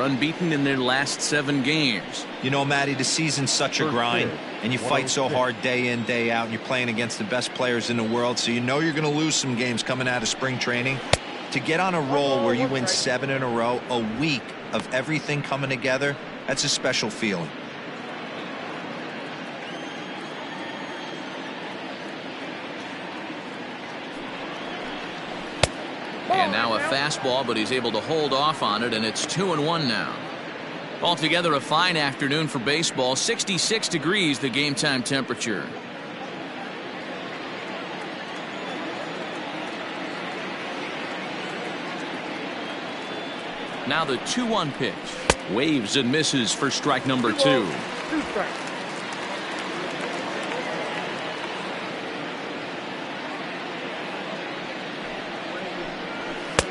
They're unbeaten in their last 7 games. You know, Matty, the season's such a grind, and you fight so hard day in, day out, and you're playing against the best players in the world, so you know you're going to lose some games coming out of spring training. To get on a roll where you win 7 in a row, a week of everything coming together, that's a special feeling. And now a fastball, but he's able to hold off on it, and it's 2-1 now. Altogether, a fine afternoon for baseball. 66 degrees, the game time temperature. Now the 2-1 pitch. Waves and misses for strike number 2.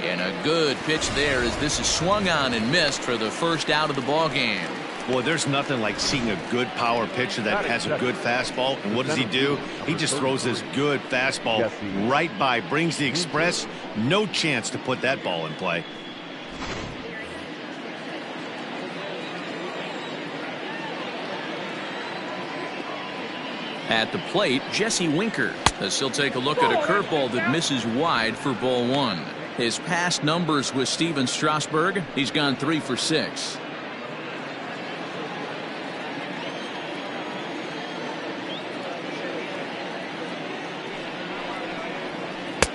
And a good pitch there as this is swung on and missed for the first out of the ball game. Boy, there's nothing like seeing a good power pitcher that has a good fastball. And what does he do? He just throws this good fastball right by, brings the express. No chance to put that ball in play. At the plate, Jesse Winker, as he'll take a look at a curveball that misses wide for ball 1. His past numbers with Steven Strasburg, he's gone 3 for 6.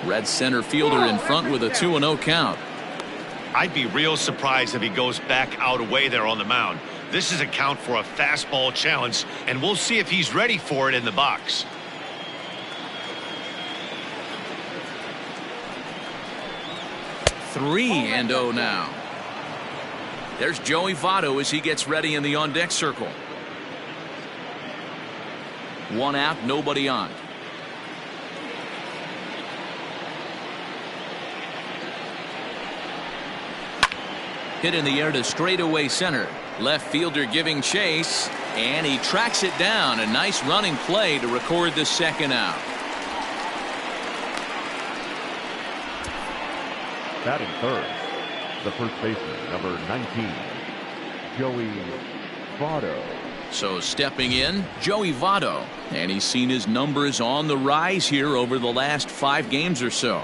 Red center fielder in front with a 2-0 count. I'd be real surprised if he goes back out away there on the mound. This is a count for a fastball challenge, and we'll see if he's ready for it in the box. Three and 0 now. There's Joey Votto as he gets ready in the on-deck circle. 1 out, nobody on. Hit in the air to straightaway center. Left fielder giving chase, and he tracks it down. A nice running play to record the second out. Batting third, the first baseman, number 19, Joey Votto. So stepping in, Joey Votto, and he's seen his numbers on the rise here over the last 5 games or so.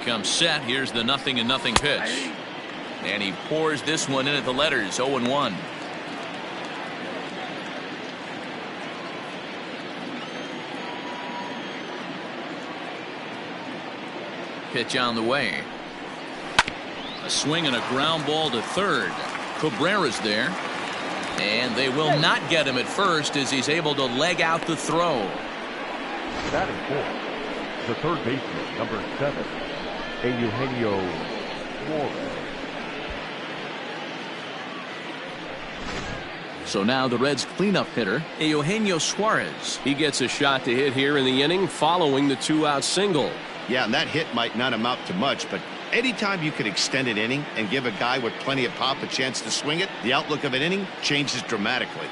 Comes set. Here's the 0-0 pitch. And he pours this one in at the letters. 0-1. Pitch on the way. A swing and a ground ball to third. Cabrera's there. And they will not get him at first as he's able to leg out the throw. Batting fourth, the third baseman, number 7, Eugenio Suarez. So now the Reds cleanup hitter, Eugenio Suarez. He gets a shot to hit here in the inning following the 2-out single. Yeah, and that hit might not amount to much, but anytime you can extend an inning and give a guy with plenty of pop a chance to swing it, the outlook of an inning changes dramatically.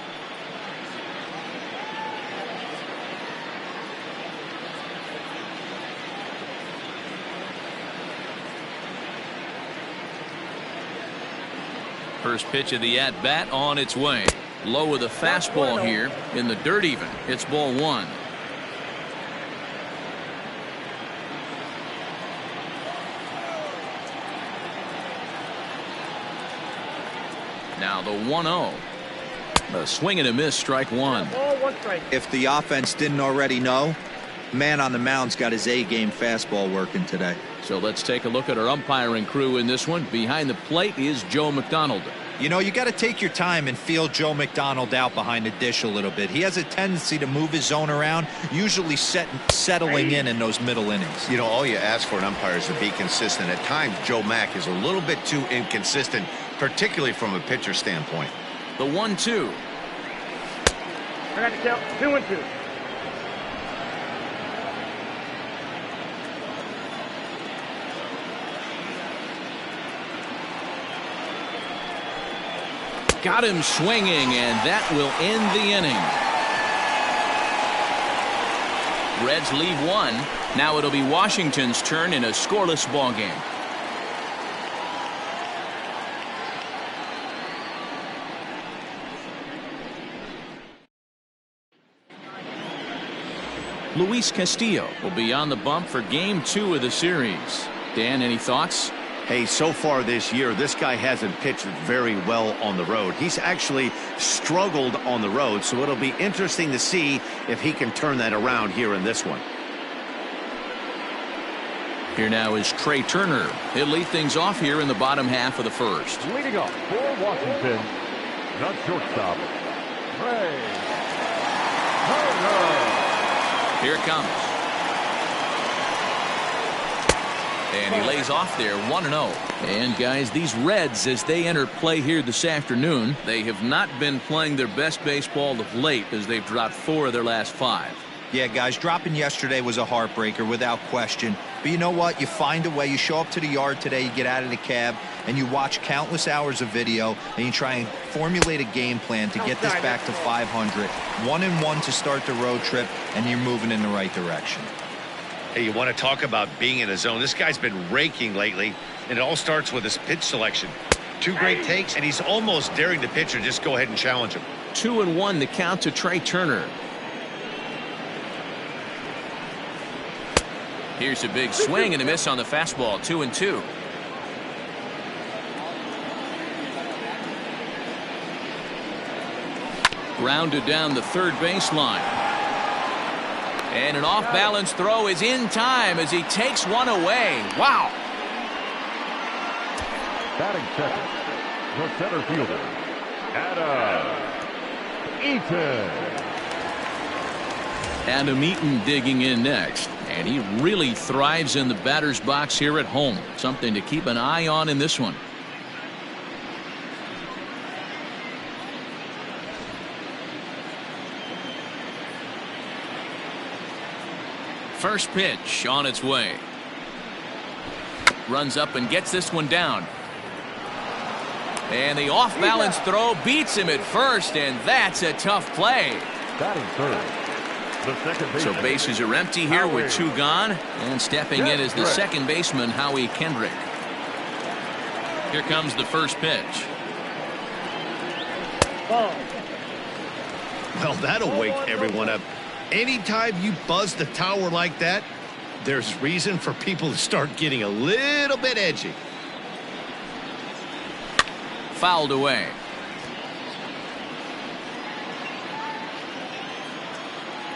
First pitch of the at-bat on its way. Low with a fastball here in the dirt even. It's ball 1. Now the 1-0. A swing and a miss, strike 1. If the offense didn't already know, man on the mound's got his A-game fastball working today. So let's take a look at our umpiring crew in this one. Behind the plate is Joe McDonald. You know, you got to take your time and feel Joe McDonald out behind the dish a little bit. He has a tendency to move his zone around, usually settling in those middle innings. You know, all you ask for an umpire is to be consistent. At times, Joe Mack is a little bit too inconsistent, particularly from a pitcher standpoint. The 1-2. I got to count 2-2. Got him swinging, and that will end the inning. Reds leave one. Now it'll be Washington's turn in a scoreless ball game. Luis Castillo will be on the bump for game 2 of the series. Dan, any thoughts? Hey, so far this year, this guy hasn't pitched very well on the road. He's actually struggled on the road, so it'll be interesting to see if he can turn that around here in this one. Here now is Trey Turner. He'll lead things off here in the bottom half of the first. Leading off for Washington, the shortstop, Trey Turner. Here it comes. And he lays off there 1-0. And guys, these Reds, as they enter play here this afternoon, they have not been playing their best baseball of late as they've dropped 4 of their last 5. Yeah, guys, dropping yesterday was a heartbreaker without question. But you know what? You find a way. You show up to the yard today, you get out of the cab, and you watch countless hours of video, and you try and formulate a game plan to get this back to 500. 1-1 to start the road trip, and you're moving in the right direction. Hey, you want to talk about being in a zone? This guy's been raking lately, and it all starts with his pitch selection. 2 great takes, and he's almost daring the pitcher just go ahead and challenge him. 2-1 the count to Trey Turner. Here's a big swing and a miss on the fastball. 2-2. Grounded down the third baseline. And an off-balance throw is in time as he takes one away. Wow. Batting second, the center fielder, Adam Eaton. Adam Eaton digging in next. And he really thrives in the batter's box here at home. Something to keep an eye on in this one. First pitch on its way. Runs up and gets this one down. And the off-balance throw beats him at first, and that's a tough play. Batting third, the second baseman. So bases are empty here with 2 gone. And stepping in is the second baseman, Howie Kendrick. Here comes the first pitch. Well, that'll wake everyone up. Anytime you buzz the tower like that, there's reason for people to start getting a little bit edgy. Fouled away.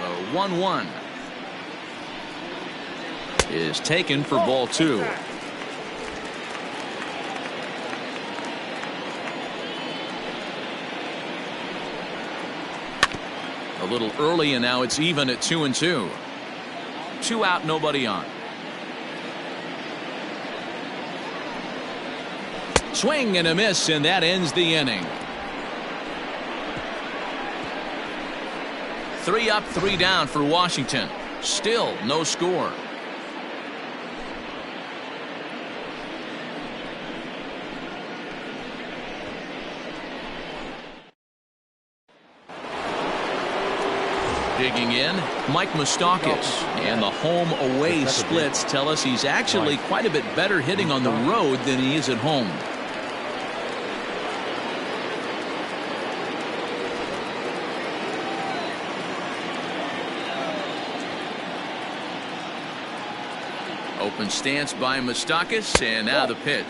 The 1-1 is taken for ball 2. A little early, and now it's even at 2-2. 2 out, nobody on. Swing and a miss, and that ends the inning. 3 up, 3 down for Washington. Still no score. Digging in, Mike Moustakas. And the home-away splits tell us he's actually quite a bit better hitting on the road than he is at home. Open stance by Moustakas, and now the pitch.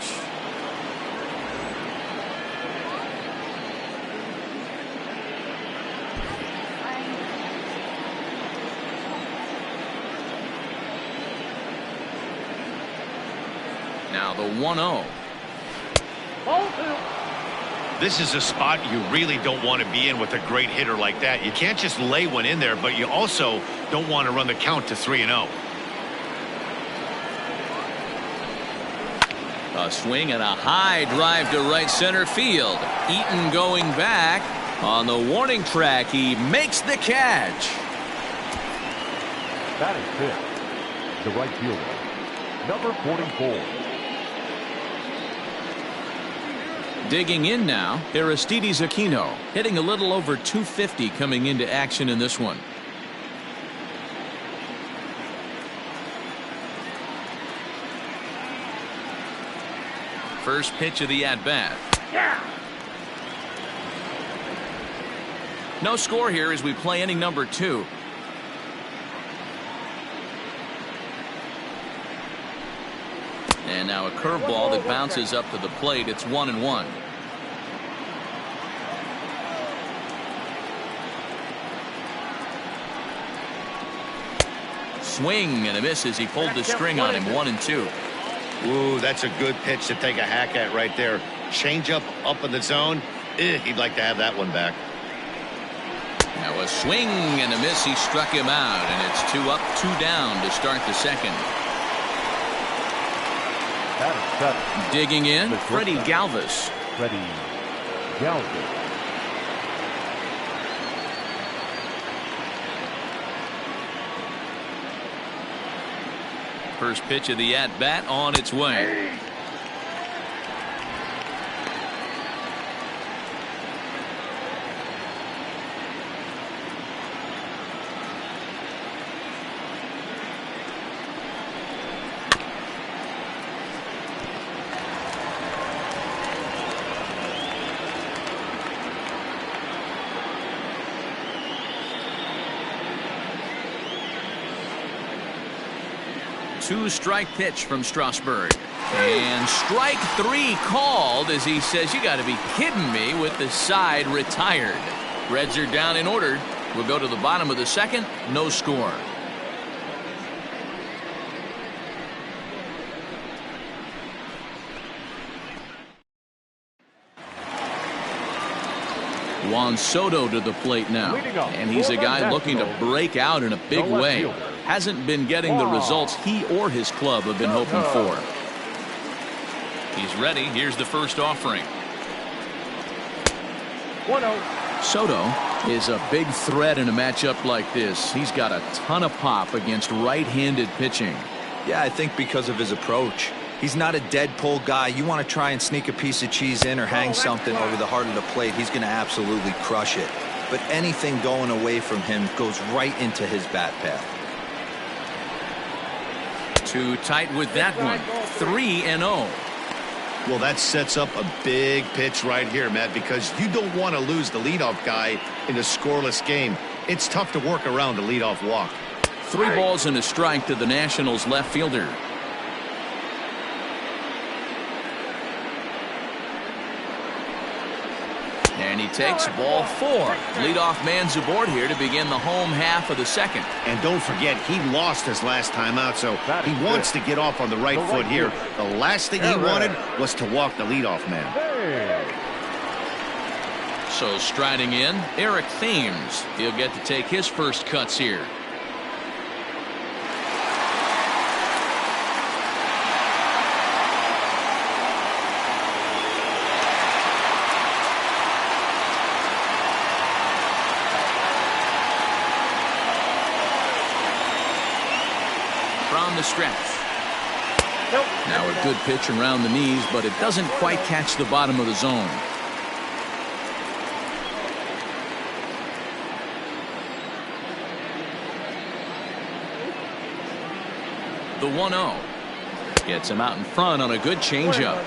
Now the 1-0. This is a spot you really don't want to be in with a great hitter like that. You can't just lay one in there, but you also don't want to run the count to 3-0. A swing and a high drive to right center field. Eaton going back on the warning track. He makes the catch. Batting fifth, the right fielder, number 44. Digging in now, Aristides Aquino, hitting a little over 250 coming into action in this one. First pitch of the at-bat. Yeah. No score here as we play inning number 2. And now a curveball that bounces up to the plate. It's 1-1. Swing and a miss as he pulled the string on him. 1-2. Ooh, that's a good pitch to take a hack at right there. Change up in the zone. He'd like to have that one back. Now a swing and a miss. He struck him out, and it's 2 up, 2 down to start the second. Digging in, Freddie Galvis. First pitch of the at-bat on its way. Two-strike pitch from Strasburg. And strike 3 called as he says, you got to be kidding me, with the side retired. Reds are down in order. We'll go to the bottom of the second. No score. Juan Soto to the plate now. And he's a guy looking to break out in a big way. Hasn't been getting the results he or his club have been hoping for. He's ready. Here's the first offering. 1-0. Soto is a big threat in a matchup like this. He's got a ton of pop against right-handed pitching. Yeah, I think because of his approach. He's not a dead pull guy. You want to try and sneak a piece of cheese in or hang something over the heart of the plate, he's going to absolutely crush it. But anything going away from him goes right into his bat path. Too tight with that one. 3-0. Well, that sets up a big pitch right here, Matt, because you don't want to lose the leadoff guy in a scoreless game. It's tough to work around the leadoff walk. 3 balls and a strike to the Nationals left fielder. And he takes ball 4. Leadoff man's aboard here to begin the home half of the second. And don't forget, he lost his last time out, so he wants to get off on the right foot here. The last thing he wanted was to walk the leadoff man. So striding in, Eric Thames. He'll get to take his first cuts here. From the stretch. Now a good pitch around the knees, but it doesn't quite catch the bottom of the zone. The 1-0 gets him out in front on a good changeup.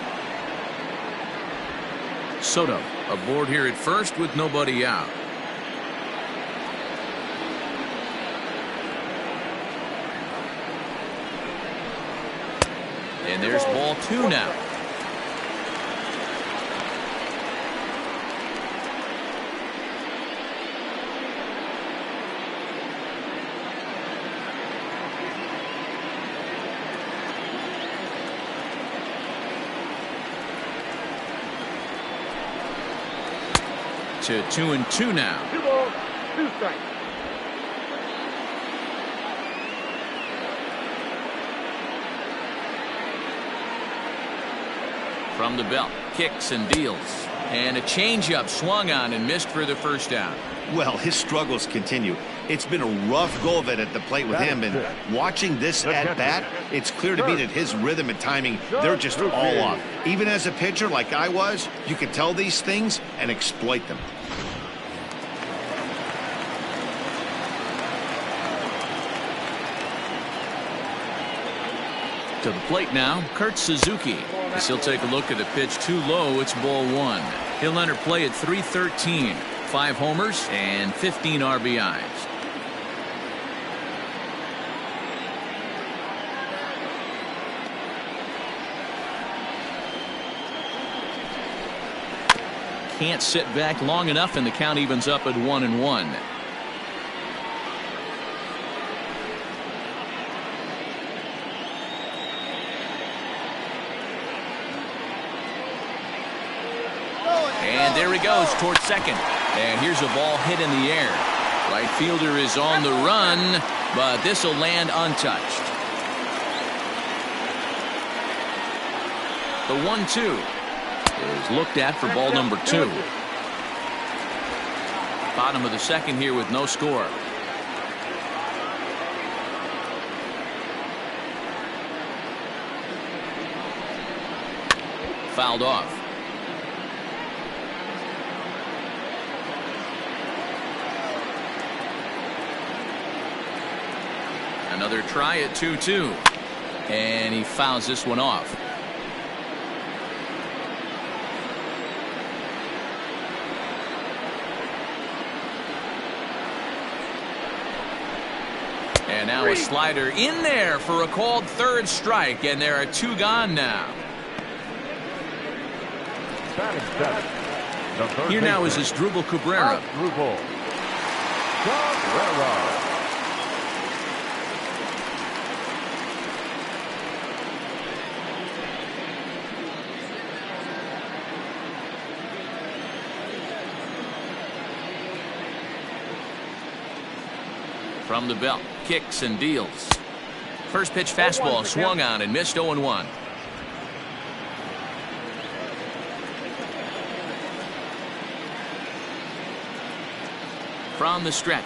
Soto aboard here at first with nobody out. And there's ball 2 now. To 2-2 now. 2 balls, 2 strikes. From the belt, kicks and deals. And a changeup swung on and missed for the first down. Well, his struggles continue. It's been a rough go of it at the plate with him, and watching this at bat, it's clear to me that his rhythm and timing, they're just all off. Even as a pitcher like I was, you can tell these things and exploit them. To the plate now, Kurt Suzuki. As he'll take a look at a pitch too low, it's ball one. He'll enter play at 313. 5 homers and 15 RBIs. Can't sit back long enough, and the count evens up at 1-1. And there he goes towards second. And here's a ball hit in the air. Right fielder is on the run, but this will land untouched. The 1-2 is looked at for ball number 2. Bottom of the second here with no score. Fouled off. Another try at 2-2. And he fouls this one off. And now a slider in there for a called third strike, and there are 2 gone now. Here now is Asdrubal Cabrera. From the belt, kicks and deals. First pitch fastball swung on and missed. 0-1. From the stretch.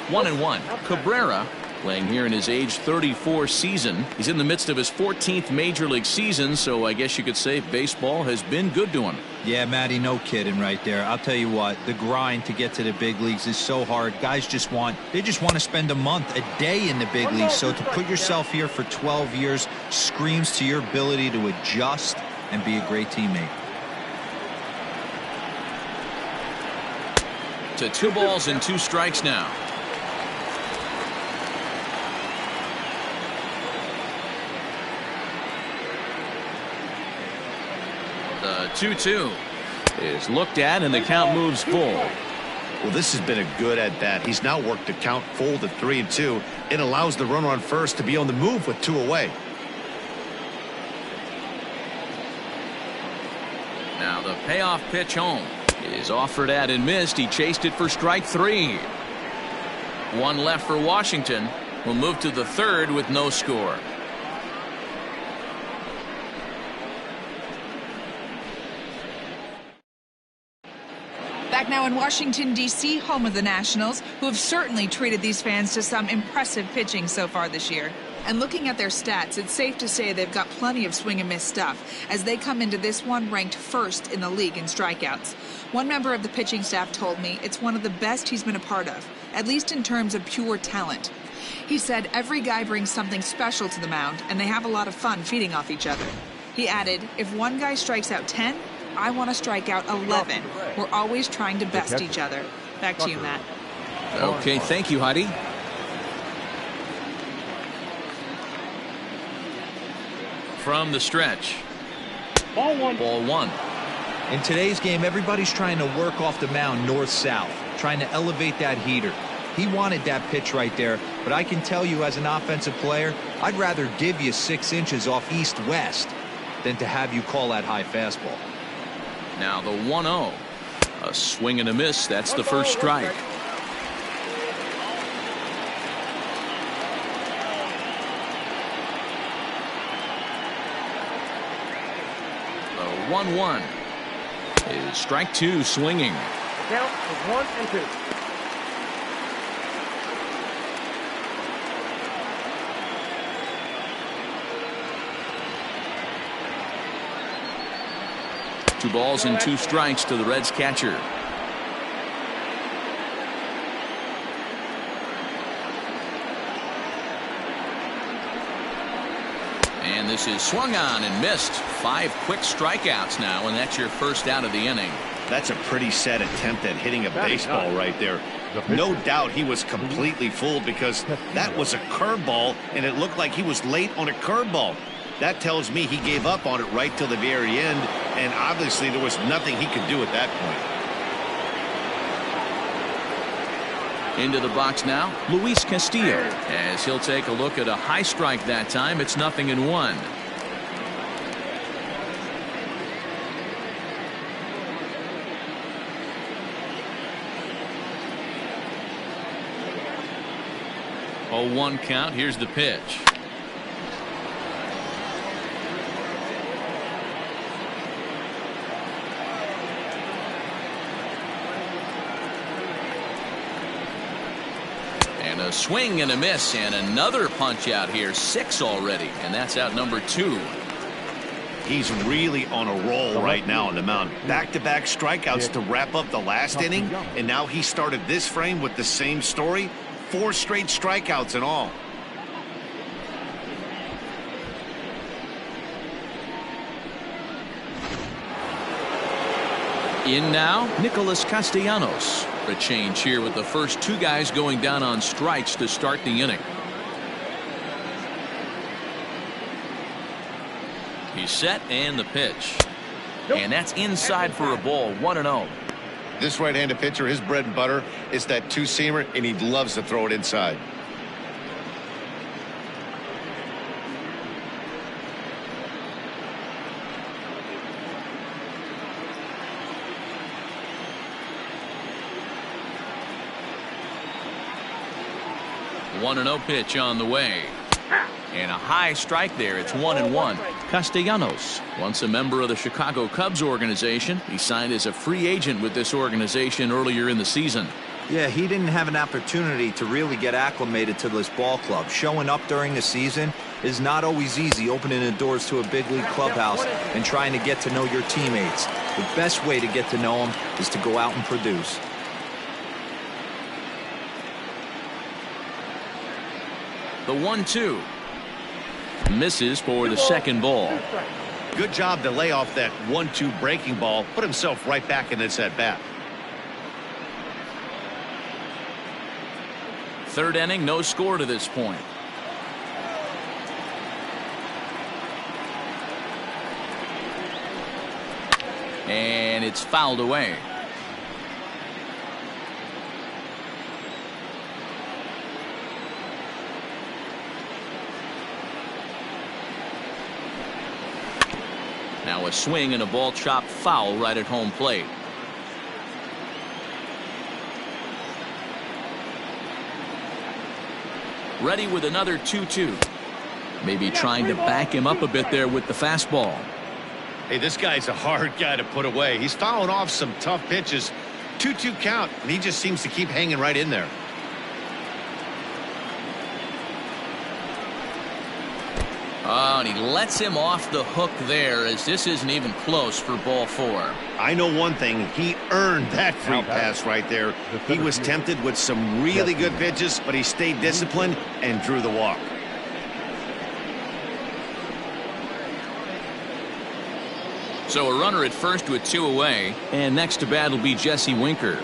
1-1. Cabrera playing here in his age 34 season. He's in the midst of his 14th major league season, so I guess you could say baseball has been good to him. Yeah, Matty, no kidding right there. I'll tell you what, the grind to get to the big leagues is so hard. Guys just want to spend a month, a day in the big leagues. So to put yourself here for 12 years screams to your ability to adjust and be a great teammate. To 2 balls and 2 strikes now. The 2-2 is looked at, and the count moves full. Well, this has been a good at-bat. He's now worked the count full to 3-2. It allows the runner on first to be on the move with 2 away. Now the payoff pitch home is offered at and missed. He chased it for strike 3. 1 left for Washington. We'll move to the 3rd with no score. Back now in Washington, D.C., home of the Nationals, who have certainly treated these fans to some impressive pitching so far this year. And looking at their stats, it's safe to say they've got plenty of swing and miss stuff, as they come into this one ranked 1st in the league in strikeouts. One member of the pitching staff told me it's one of the best he's been a part of, at least in terms of pure talent. He said every guy brings something special to the mound, and they have a lot of fun feeding off each other. He added, if one guy strikes out 10, I want to strike out 11. We're always trying to best each other. Back to you, Matt. Okay, thank you, Heidi. From the stretch. Ball 1. Ball 1. In today's game, everybody's trying to work off the mound north-south, trying to elevate that heater. He wanted that pitch right there, but I can tell you as an offensive player, I'd rather give you 6 inches off east-west than to have you call that high fastball. Now the 1-0. A swing and a miss. That's the first strike. The 1-1. pitches. Strike two, swinging. The count is 1-2. Two balls and two strikes to the Reds catcher. And this is swung on and missed. 5 quick strikeouts now, and that's your first out of the inning. That's a pretty sad attempt at hitting a baseball right there. No doubt he was completely fooled because that was a curveball, and it looked like he was late on a curveball. That tells me he gave up on it right till the very end, and obviously there was nothing he could do at that point. Into the box now, Luis Castillo, as he'll take a look at a high strike that time. It's 0-1. Oh, 1 count. Here's the pitch. And a swing and a miss, and another punch out here. 6 already, and that's out number 2. He's really on a roll right now on the mound. Back-to-back strikeouts to wrap up the last inning, and now he started this frame with the same story. 4 straight strikeouts and all. In now, Nicholas Castellanos. A change here with the first 2 guys going down on strikes to start the inning. He's set, and the pitch. And that's inside for a ball. 1-0. This right-handed pitcher, his bread and butter is that two-seamer, and he loves to throw it inside. One 1-0 pitch on the way. And a high strike there. It's 1-1. Castellanos, once a member of the Chicago Cubs organization, he signed as a free agent with this organization earlier in the season. Yeah, he didn't have an opportunity to really get acclimated to this ball club. Showing up during the season is not always easy, opening the doors to a big league clubhouse and trying to get to know your teammates. The best way to get to know them is to go out and produce. The 1-2 misses for the second ball. Good job to lay off that 1-2 breaking ball, put himself right back in this at bat. Third inning, no score to this point. And it's fouled away. Now a swing and a ball chopped foul right at home plate. Ready with another 2-2. Maybe trying to back him up a bit there with the fastball. Hey, this guy's a hard guy to put away. He's fouling off some tough pitches. 2-2 count, and he just seems to keep hanging right in there. Oh, and he lets him off the hook there, as this isn't even close for ball 4. I know one thing. He earned that free pass right there. He was tempted with some really good pitches, but he stayed disciplined and drew the walk. So a runner at first with 2 away, and next to bat will be Jesse Winker.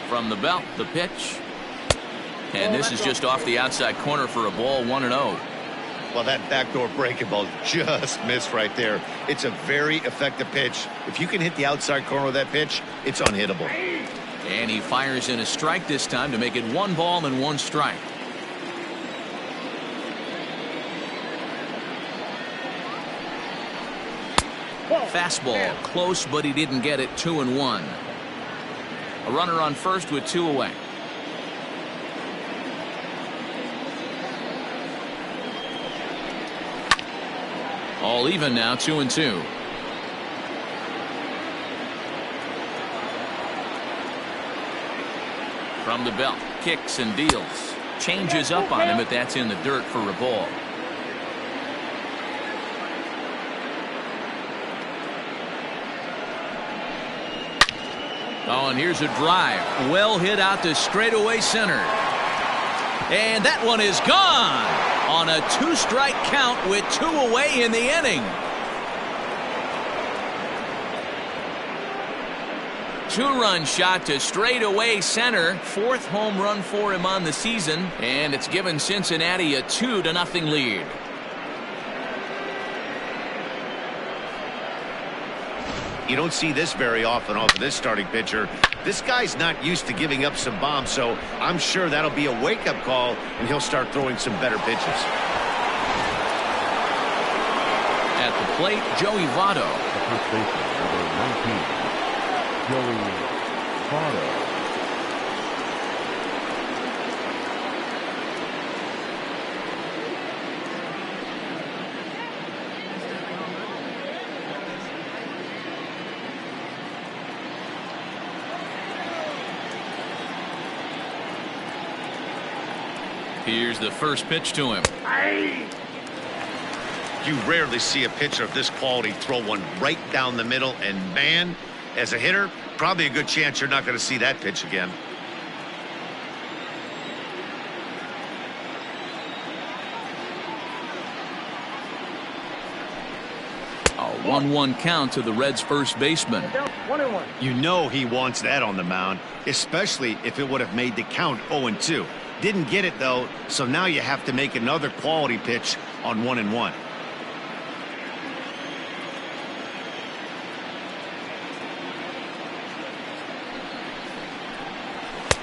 From the belt, the pitch. And this is just off the outside corner for a ball. 1-0. Well, that backdoor breaking ball just missed right there. It's a very effective pitch. If you can hit the outside corner of that pitch, it's unhittable. And he fires in a strike this time to make it 1 ball and 1 strike. Fastball close, but he didn't get it. 2-1. A runner on first with 2 away. All even now, 2-2. From the belt, kicks and deals. Changes up on him, but that's in the dirt for a ball. Oh, and here's a drive. Well hit out to straightaway center. And that one is gone on a 2-strike count with 2 away in the inning. 2-run shot to straightaway center. 4th home run for him on the season. And it's given Cincinnati a 2-0 lead. You don't see this very often off of this starting pitcher. This guy's not used to giving up some bombs, so I'm sure that'll be a wake-up call, and he'll start throwing some better pitches. At the plate, Joey Votto. First baseman, number 19, Joey Votto. Here's the first pitch to him. You rarely see a pitcher of this quality throw one right down the middle, and man, as a hitter, probably a good chance you're not going to see that pitch again. A 1-1 count to the Reds' first baseman. 1-1. You know he wants that on the mound, especially if it would have made the count 0-2. Didn't get it, though, so now you have to make another quality pitch on 1-1.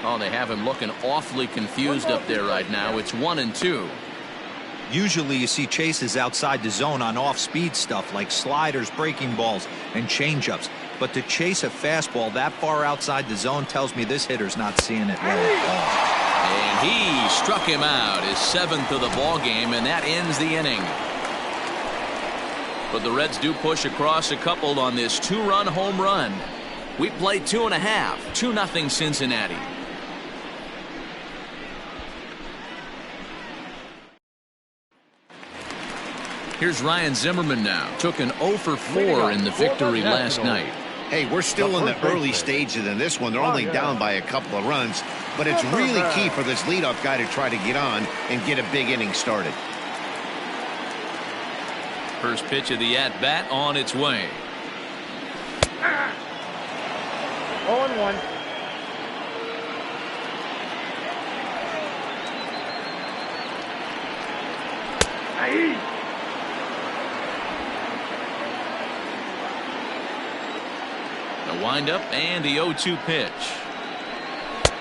Oh, they have him looking awfully confused up there right now. It's 1-2. Usually you see chases outside the zone on off-speed stuff like sliders, breaking balls, and changeups. But to chase a fastball that far outside the zone tells me this hitter's not seeing it well at all. And he struck him out, his 7th of the ball game, and that ends the inning. But the Reds do push across a couple on this 2-run home run. We play 2.5, 2-0 Cincinnati. Here's Ryan Zimmerman now. Took an 0 for 4 in the victory last night. Hey, we're still in the early stages in this one. They're only down by a couple of runs, but it's really key for this leadoff guy to try to get on and get a big inning started. First pitch of the at-bat on its way. 0-1. The windup and the 0-2 pitch.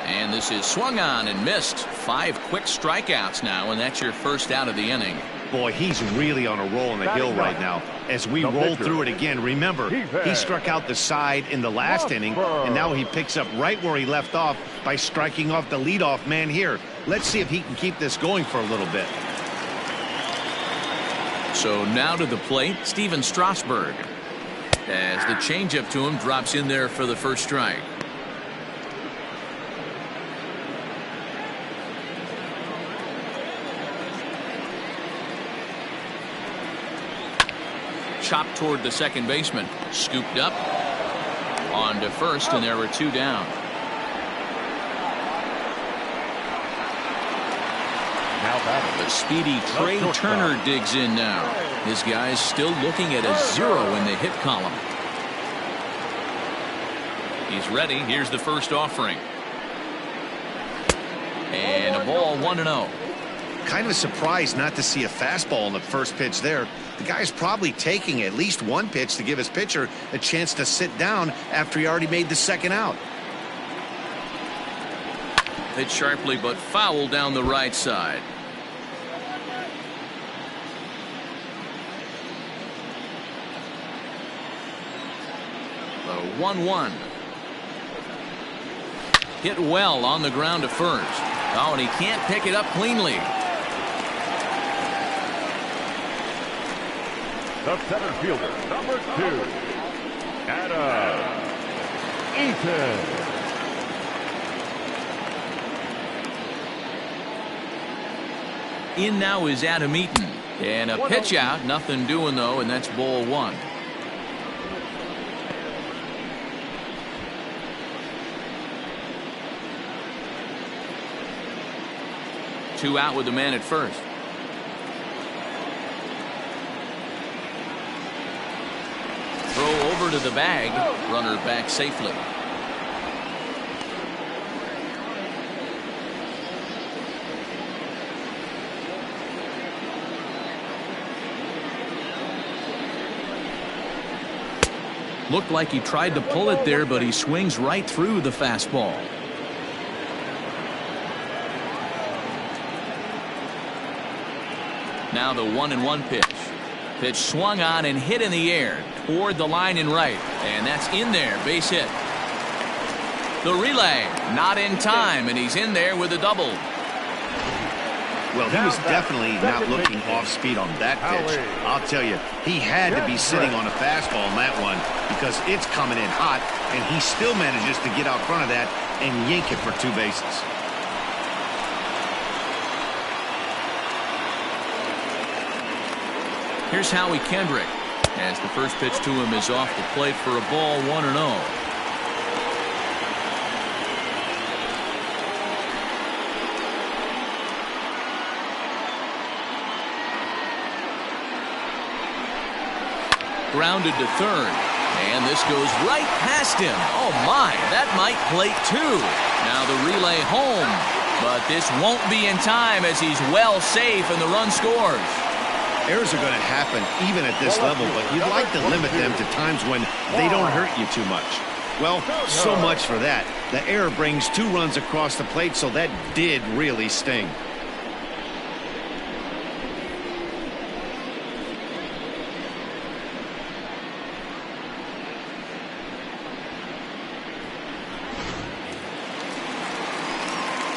And this is swung on and missed. 5 quick strikeouts now, and that's your first out of the inning. Boy, he's really on a roll on the hill right now. As we roll through it again, remember, he struck out the side in the last inning, and now he picks up right where he left off by striking off the leadoff man here. Let's see if he can keep this going for a little bit. So now to the plate, Steven Strasburg. As the changeup to him drops in there for the first strike. Chopped toward the second baseman. Scooped up. On to first, and there were 2 down. The speedy Trey Turner digs in now. This guy's still looking at a 0 in the hit column. He's ready. Here's the first offering. And a ball, 1-0. Kind of surprised not to see a fastball on the first pitch there. The guy's probably taking at least one pitch to give his pitcher a chance to sit down after he already made the second out. Hit sharply but foul down the right side. The 1-1. Hit well on the ground to first. Oh, and he can't pick it up cleanly. The center fielder, number 2, Adam Eaton. In now is Adam Eaton. And a pitch out. Nothing doing, though, and that's ball 1. Two out with the man at first. Throw over to the bag. Runner back safely. Looked like he tried to pull it there, but he swings right through the fastball. Now the 1-1 pitch. Pitch swung on and hit in the air toward the line and right. And that's in there. Base hit. The relay not in time, and he's in there with a double. Well, he was definitely not looking off speed on that pitch. I'll tell you, he had to be sitting on a fastball on that one because it's coming in hot, and he still manages to get out front of that and yank it for 2 bases. Here's Howie Kendrick as the first pitch to him is off the plate for a ball 1-0. Grounded to third, and this goes right past him. Oh my, that might plate 2. Now the relay home, but this won't be in time as he's well safe and the run scores. Errors are going to happen even at this level, but you'd like to limit them to times when they don't hurt you too much. Well, so much for that. The error brings 2 runs across the plate, so that did really sting.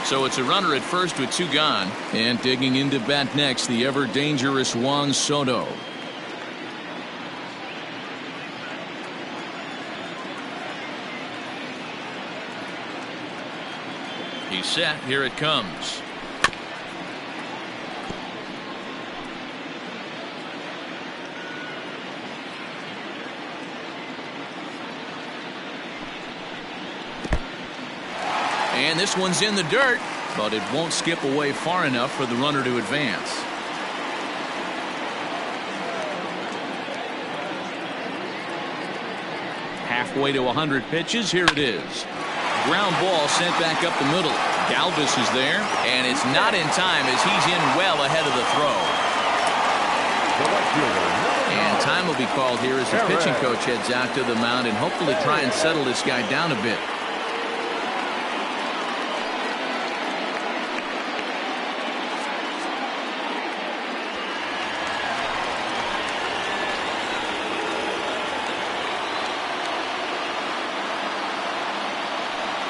So it's a runner at first with 2 gone. And digging into bat next, the ever-dangerous Juan Soto. He's set. Here it comes. And this one's in the dirt, but it won't skip away far enough for the runner to advance. Halfway to 100 pitches. Here it is. Ground ball sent back up the middle. Galvis is there, and it's not in time as he's in well ahead of the throw. And time will be called here as the pitching coach heads out to the mound and hopefully try and settle this guy down a bit.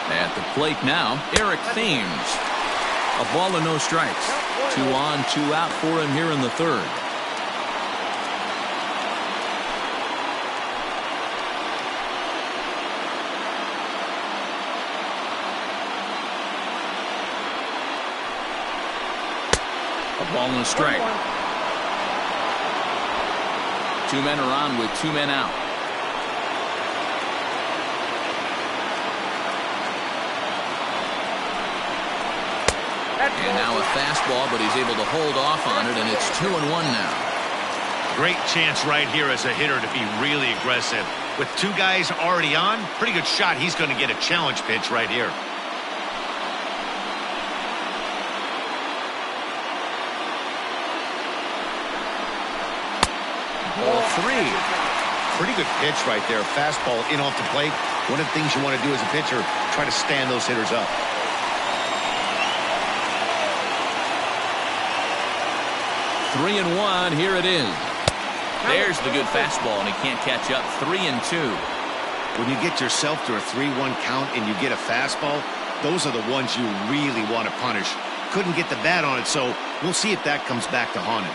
At the plate now, Eric Thames. A ball and no strikes. 2 on, 2 out for him here in the third. A ball and a strike. 2 men are on with 2 men out. And now a fastball, but he's able to hold off on it, and it's 2-1 now. Great chance right here as a hitter to be really aggressive. With 2 guys already on, pretty good shot. He's going to get a challenge pitch right here. Ball 3. Pretty good pitch right there. Fastball in off the plate. One of the things you want to do as a pitcher, try to stand those hitters up. 3-1. Here it is. There's the good fastball, and he can't catch up. 3-2. When you get yourself to a 3-1 count and you get a fastball, those are the ones you really want to punish. Couldn't get the bat on it, so we'll see if that comes back to haunt him.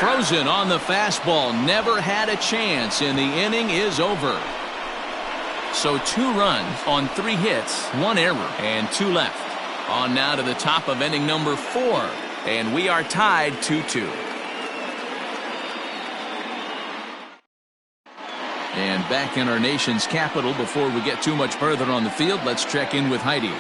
Frozen on the fastball. Never had a chance, and the inning is over. So 2 runs on 3 hits, 1 error, and 2 left. On now to the top of inning number 4, and we are tied 2-2. And back in our nation's capital, before we get too much further on the field, let's check in with Heidi.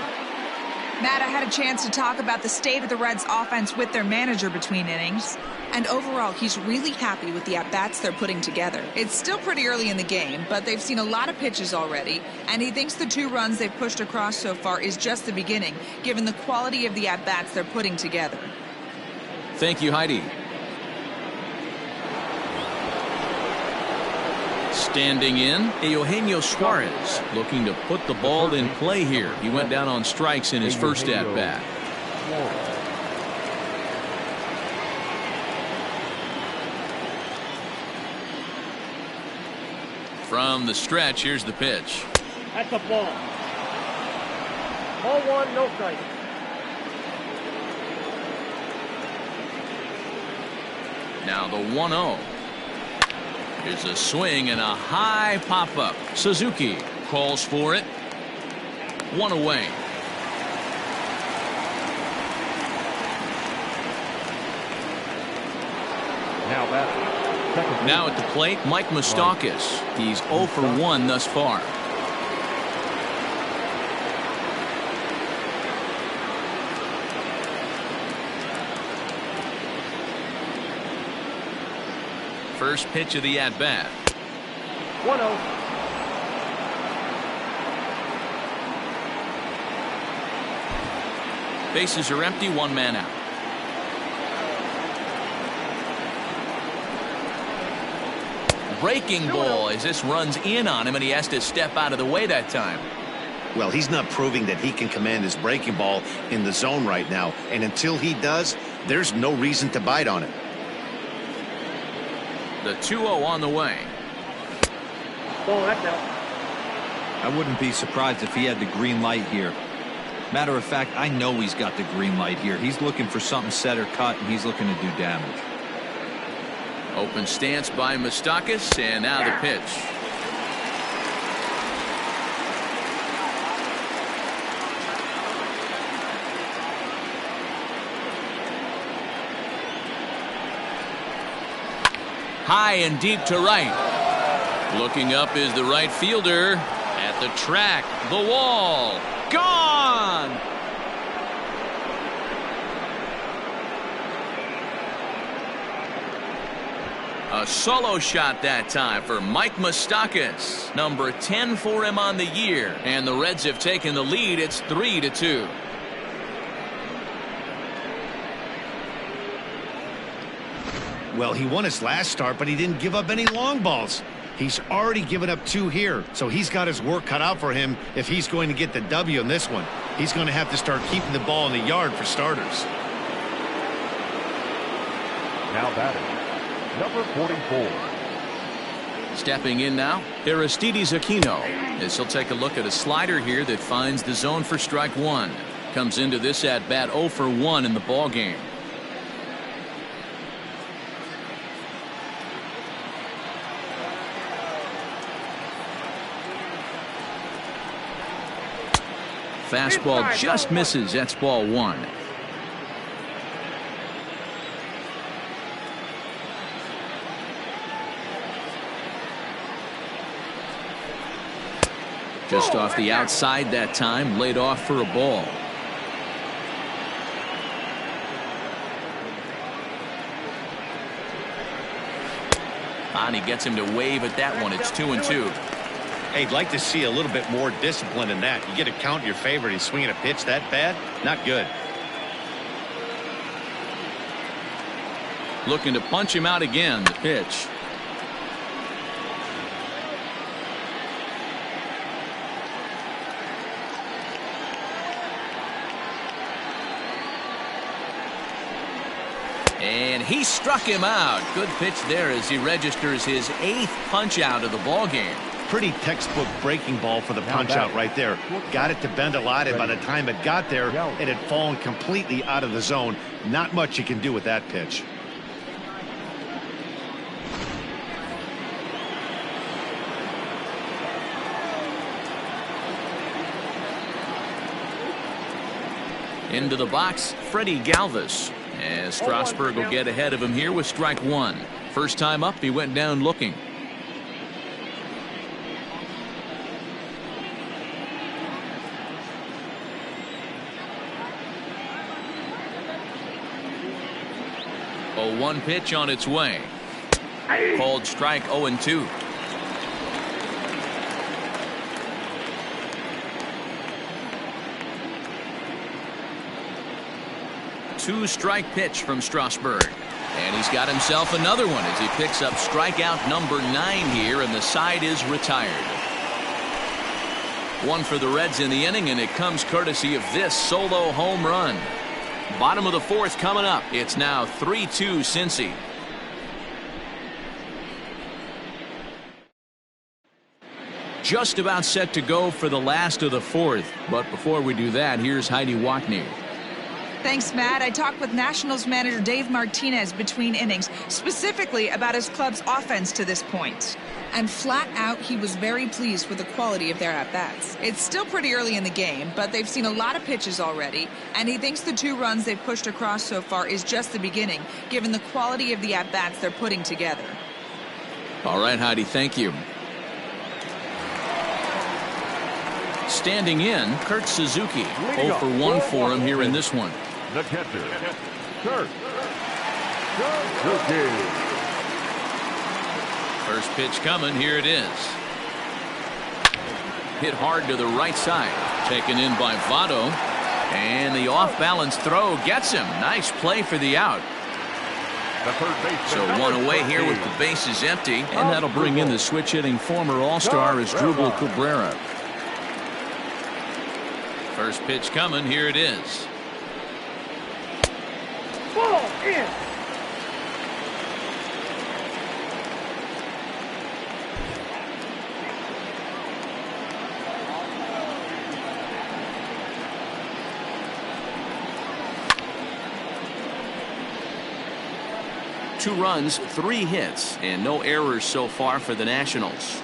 Matt, I had a chance to talk about the state of the Reds offense with their manager between innings. And overall, he's really happy with the at-bats they're putting together. It's still pretty early in the game, but they've seen a lot of pitches already. And he thinks the 2 runs they've pushed across so far is just the beginning, given the quality of the at-bats they're putting together. Thank you, Heidi. Standing in, Eugenio Suarez looking to put the ball in play here. He went down on strikes in his first at-bat. From the stretch, here's the pitch. That's a ball. Ball 1, no strike. Now the 1-0. Here's a swing and a high pop-up. Suzuki calls for it. 1 away. Now at the plate, Mike Moustakas. He's 0 for 1 thus far. First pitch of the at-bat. 1-0. Bases are empty, 1 man out. Breaking ball as this runs in on him, and he has to step out of the way that time. Well, he's not proving that he can command his breaking ball in the zone right now, and until he does, there's no reason to bite on it. The 2-0 on the way. Ball, that's out. I wouldn't be surprised if he had the green light here. Matter of fact, I know he's got the green light here. He's looking for something set or cut, and he's looking to do damage. Open stance by Moustakas, and now the pitch. High and deep to right. Looking up is the right fielder. At the track, the wall. Gone! A solo shot that time for Mike Moustakas. Number 10 for him on the year. And the Reds have taken the lead. It's 3-2. Well, he won his last start, but he didn't give up any long balls. He's already given up 2 here, so he's got his work cut out for him if he's going to get the W in this one. He's going to have to start keeping the ball in the yard for starters. Now batting, number 44. Stepping in now, Aristides Aquino, as he'll take a look at a slider here that finds the zone for strike 1. Comes into this at-bat 0 for 1 in the ball game. Fastball just misses. That's ball 1. Just off the outside that time, laid off for a ball. And he gets him to wave at that one. It's 2-2. Hey, I'd like to see a little bit more discipline in that. You get a count in your favor and he's swinging a pitch that bad? Not good. Looking to punch him out again. The pitch. And he struck him out. Good pitch there as he registers his 8th punch out of the ball game. Pretty textbook breaking ball for the punch out right there. Got it to bend a lot, and by the time it got there, it had fallen completely out of the zone. Not much you can do with that pitch. Into the box, Freddie Galvis. As Strasburg will get ahead of him here with strike one. First time up, he went down looking. A 1 pitch on its way. Called strike 0-2. Two-strike pitch from Strasburg. And he's got himself another one as he picks up strikeout number 9 here, and the side is retired. One for the Reds in the inning, and it comes courtesy of this solo home run. Bottom of the fourth coming up. It's now 3-2 Cincy. Just about set to go for the last of the fourth. But before we do that, here's Heidi Wackney. Thanks, Matt. I talked with Nationals manager Dave Martinez between innings, specifically about his club's offense to this point. And flat out, he was very pleased with the quality of their at-bats. It's still pretty early in the game, but they've seen a lot of pitches already, and he thinks the 2 runs they've pushed across so far is just the beginning, given the quality of the at-bats they're putting together. All right, Heidi, thank you. Standing in, Kurt Suzuki. 0 for 1 for him here in this one. The catcher, Kurt Suzuki. First pitch coming. Here it is. Hit hard to the right side. Taken in by Votto. And the off-balance throw gets him. Nice play for the out. So one away here with the bases empty. And that'll bring in the switch-hitting former All-Star Asdrubal Cabrera. First pitch coming. Here it is. Ball in. Two runs, 3 hits, and no errors so far for the Nationals.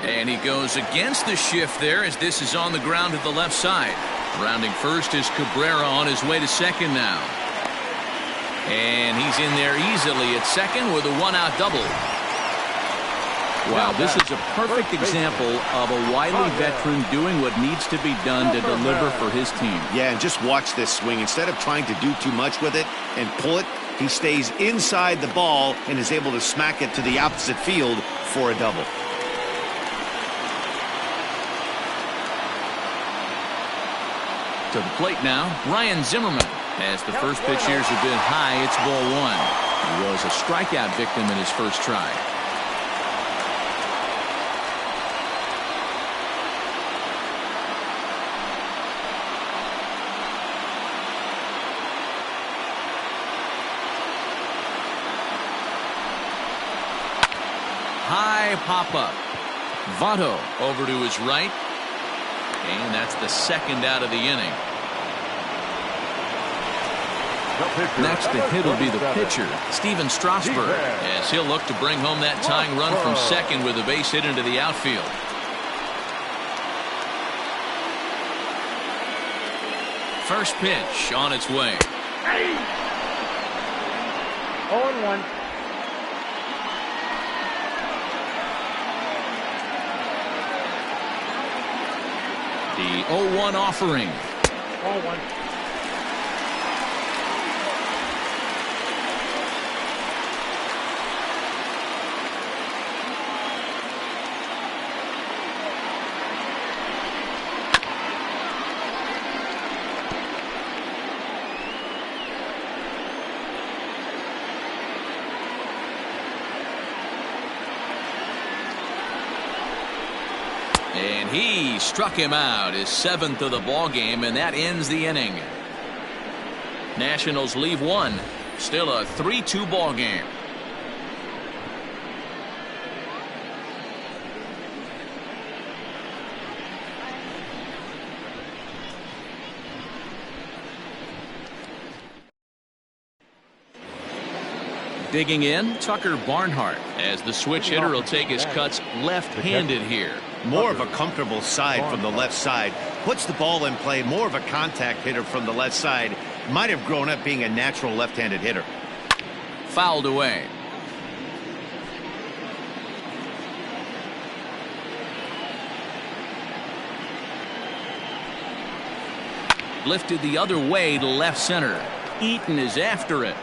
And he goes against the shift there as this is on the ground to the left side. Rounding first is Cabrera on his way to second now. And he's in there easily at second with a 1-out double. Wow, this is a perfect example of a wily veteran doing what needs to be done to deliver for his team. Yeah, and just watch this swing. Instead of trying to do too much with it and pull it, he stays inside the ball and is able to smack it to the opposite field for a double. To the plate now, Ryan Zimmerman. As the first pitch here's a bit high, it's ball 1. He was a strikeout victim in his first try. High pop-up. Votto over to his right. And that's the second out of the inning. Next to hit will be the pitcher, Steven Strasburg, as he'll look to bring home that tying run from second with a base hit into the outfield. First pitch on its way. 0-1. The 0-1 offering. 0-1. And he struck him out, his 7th of the ball game, and that ends the inning. Nationals leave 1. Still a 3-2 ball game. Digging in, Tucker Barnhart, as the switch hitter will take his cuts left-handed here. More of a comfortable side from the left side. Puts the ball in play, more of a contact hitter from the left side. Might have grown up being a natural left-handed hitter. Fouled away. Lifted the other way to left center. Eaton is after it.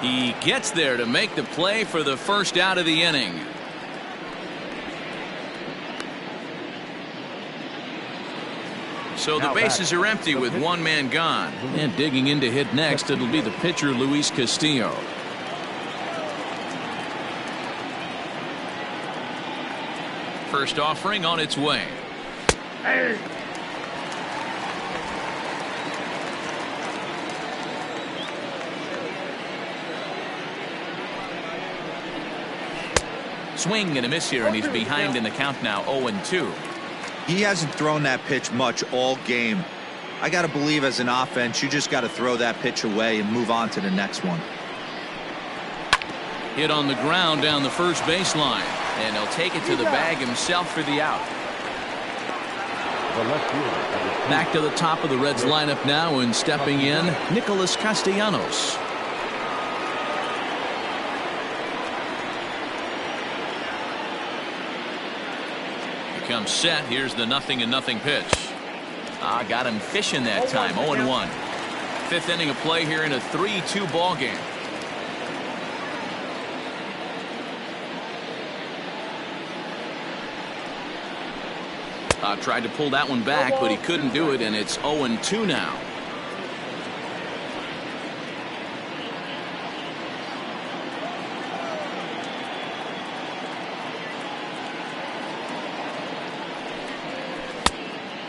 He gets there to make the play for the first out of the inning. So the bases are empty with one man gone. And digging in to hit next, it'll be the pitcher, Luis Castillo. First offering on its way. Hey. Swing and a miss here, and he's behind in the count now, 0-2. He hasn't thrown that pitch much all game. I got to believe as an offense, you just got to throw that pitch away and move on to the next one. Hit on the ground down the first baseline, and he'll take it to the bag himself for the out. Back to the top of the Reds lineup now, and stepping in, Nicholas Castellanos. Comes set. Here's the 0-0 pitch. Got him fishing that time. 0-1. Fifth inning of play here in a 3-2 ball game. Tried to pull that one back, but he couldn't do it, and it's 0-2 now.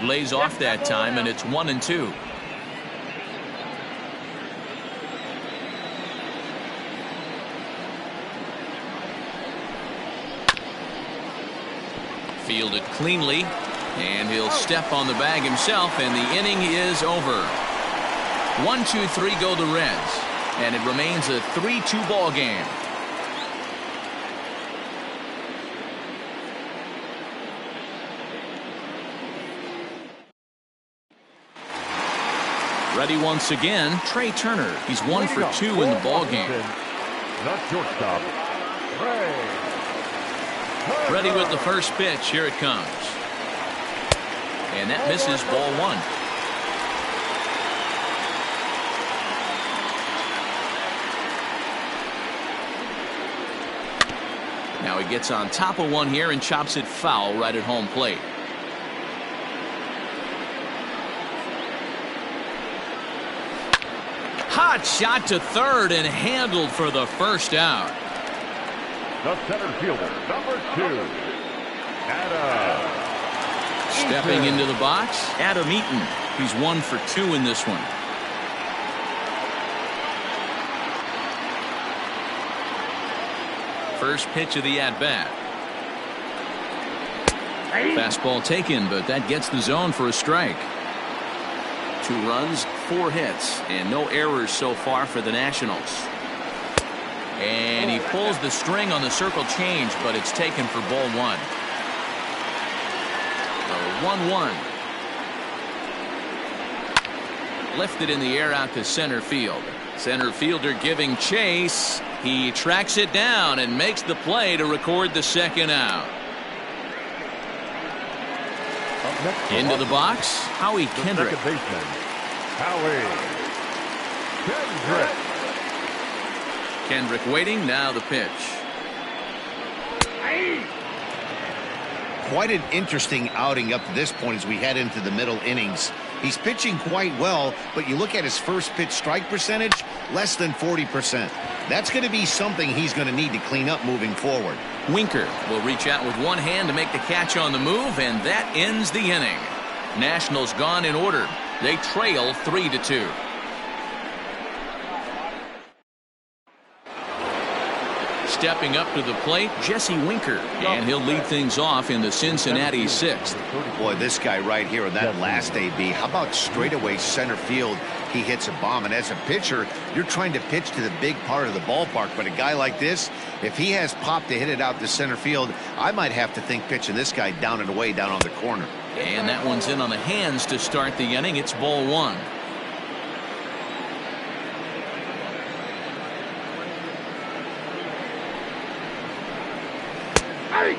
Lays off that time, and it's 1-2. Fielded cleanly, and he'll step on the bag himself, and the inning is over. 1-2-3 go the Reds, and it remains a 3-2 ball game. Ready once again, Trey Turner. He's 1 for 2 in the ball game. Not shortstop. Ready with the first pitch. Here it comes. And that misses, ball 1. Now he gets on top of one here and chops it foul right at home plate. Hot shot to third and handled for the first out. The center fielder, number 2, Adam. Stepping into the box, Adam Eaton. He's 1 for 2 in this one. First pitch of the at-bat. Fastball taken, but that gets the zone for a strike. 2 runs, 4 hits, and no errors so far for the Nationals. And he pulls the string on the circle change, but it's taken for ball 1. The 1-1. Lifted in the air out to center field. Center fielder giving chase. He tracks it down and makes the play to record the second out. Into the box, Howie Kendrick. Second baseman, Howie Kendrick. Kendrick waiting, now the pitch. Quite an interesting outing up to this point as we head into the middle innings. He's pitching quite well, but you look at his first pitch strike percentage, less than 40%. That's going to be something he's going to need to clean up moving forward. Winker will reach out with one hand to make the catch on the move, and that ends the inning. Nationals gone in order. They trail 3-2. Stepping up to the plate, Jesse Winker, and he'll lead things off in the Cincinnati 6th. Boy, this guy right here on that last AB, how about straightaway center field? He hits a bomb, and as a pitcher, you're trying to pitch to the big part of the ballpark, but a guy like this, if he has pop to hit it out to center field, I might have to think pitching this guy down and away down on the corner. And that one's in on the hands to start the inning. It's ball one.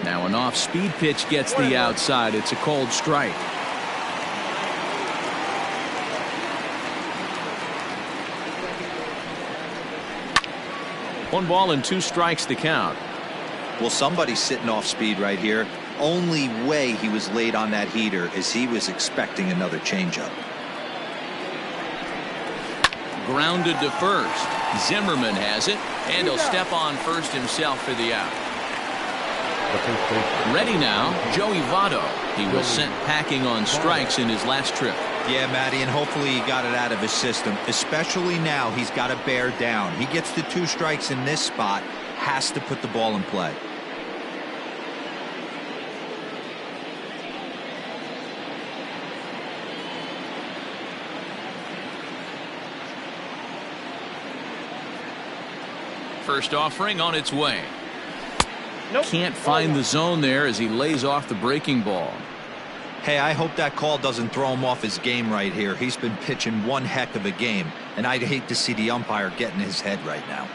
Now an off-speed pitch gets the outside. It's a cold strike. 1 ball and 2 strikes to count. Well, somebody's sitting off speed right here. Only way he was late on that heater is he was expecting another changeup. Grounded to first. Zimmerman has it, and he'll step on first himself for the out. Ready now, Joey Votto. He was sent packing on strikes in his last trip. Yeah, Matty, and hopefully he got it out of his system. Especially now, he's got to bear down. He gets the 2 strikes in this spot, has to put the ball in play. First offering on its way. Can't find the zone there as he lays off the breaking ball. Hey, I hope that call doesn't throw him off his game right here. He's been pitching one heck of a game, and I'd hate to see the umpire get in his head right now.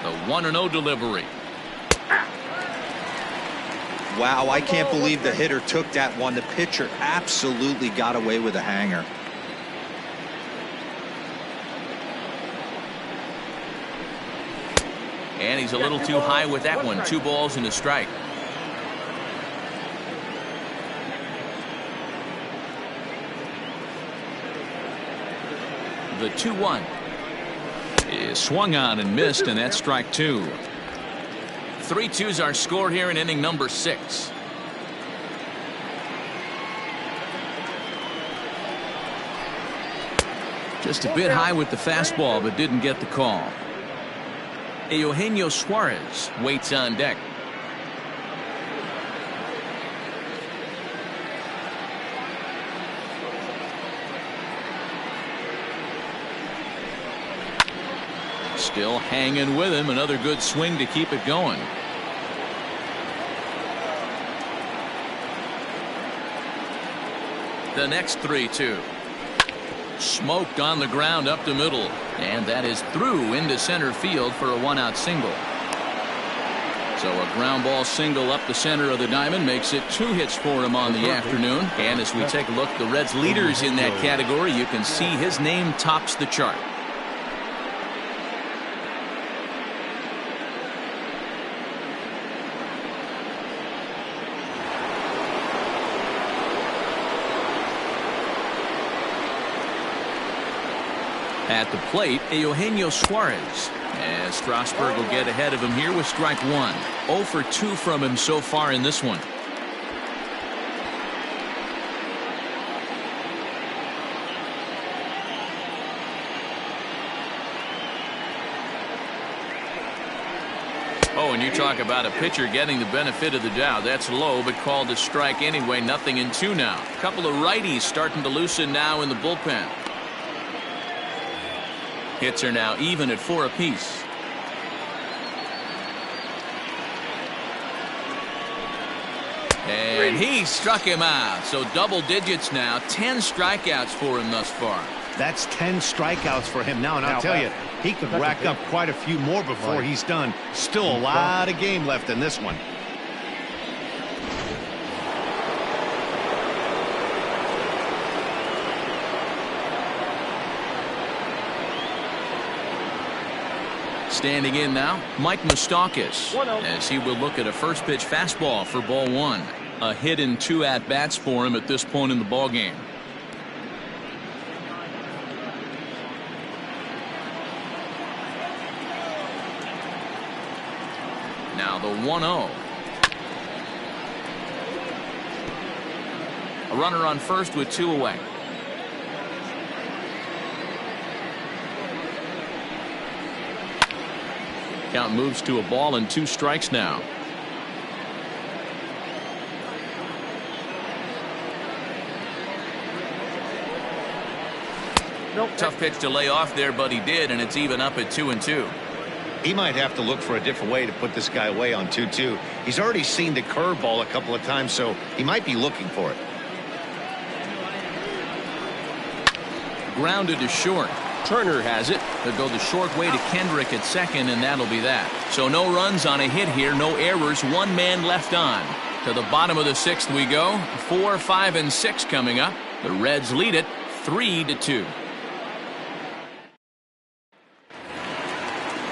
The 1-0 delivery. Wow, I can't believe the hitter took that one. The pitcher absolutely got away with a hanger. And he's a little too high with that one. 2 balls and a strike. The 2-1 is swung on and missed, and that's strike 2. 3-2s are scored here in inning number 6. Just a bit high with the fastball, but didn't get the call. Eugenio Suarez waits on deck. Still hanging with him. Another good swing to keep it going. The next 3-2. Smoked on the ground up the middle, and that is through into center field for a 1-out single. So a ground ball single up the center of the diamond makes it 2 hits for him on the afternoon. And as we take a look, the Reds leaders in that category, you can see his name tops the chart. At the plate, Eugenio Suarez. And Strasburg will get ahead of him here with strike 1. 0 for 2 from him so far in this one. Oh, and you talk about a pitcher getting the benefit of the doubt. That's low, but called a strike anyway. 0-2 now. A couple of righties starting to loosen now in the bullpen. Hits are now even at 4 apiece. And he struck him out. So double digits now. 10 strikeouts for him thus far. That's 10 strikeouts for him now. And I'll tell you, he could rack up quite a few more before he's done. Still a lot of game left in this one. Standing in now, Mike Moustakas, as he will look at a first pitch fastball for ball 1. A hit in 2 at-bats for him at this point in the ballgame. Now the 1-0. A runner on first with 2 away. Count moves to a ball and 2 strikes now. Tough pitch to lay off there, but he did, and it's even up at 2-2. He might have to look for a different way to put this guy away on 2-2. He's already seen the curveball a couple of times, so he might be looking for it. Grounded to short. Turner has it. They'll go the short way to Kendrick at second, and that'll be that. So no runs on a hit here, no errors, one man left on. To the bottom of the sixth we go. 4, 5, and 6 coming up. The Reds lead it 3-2.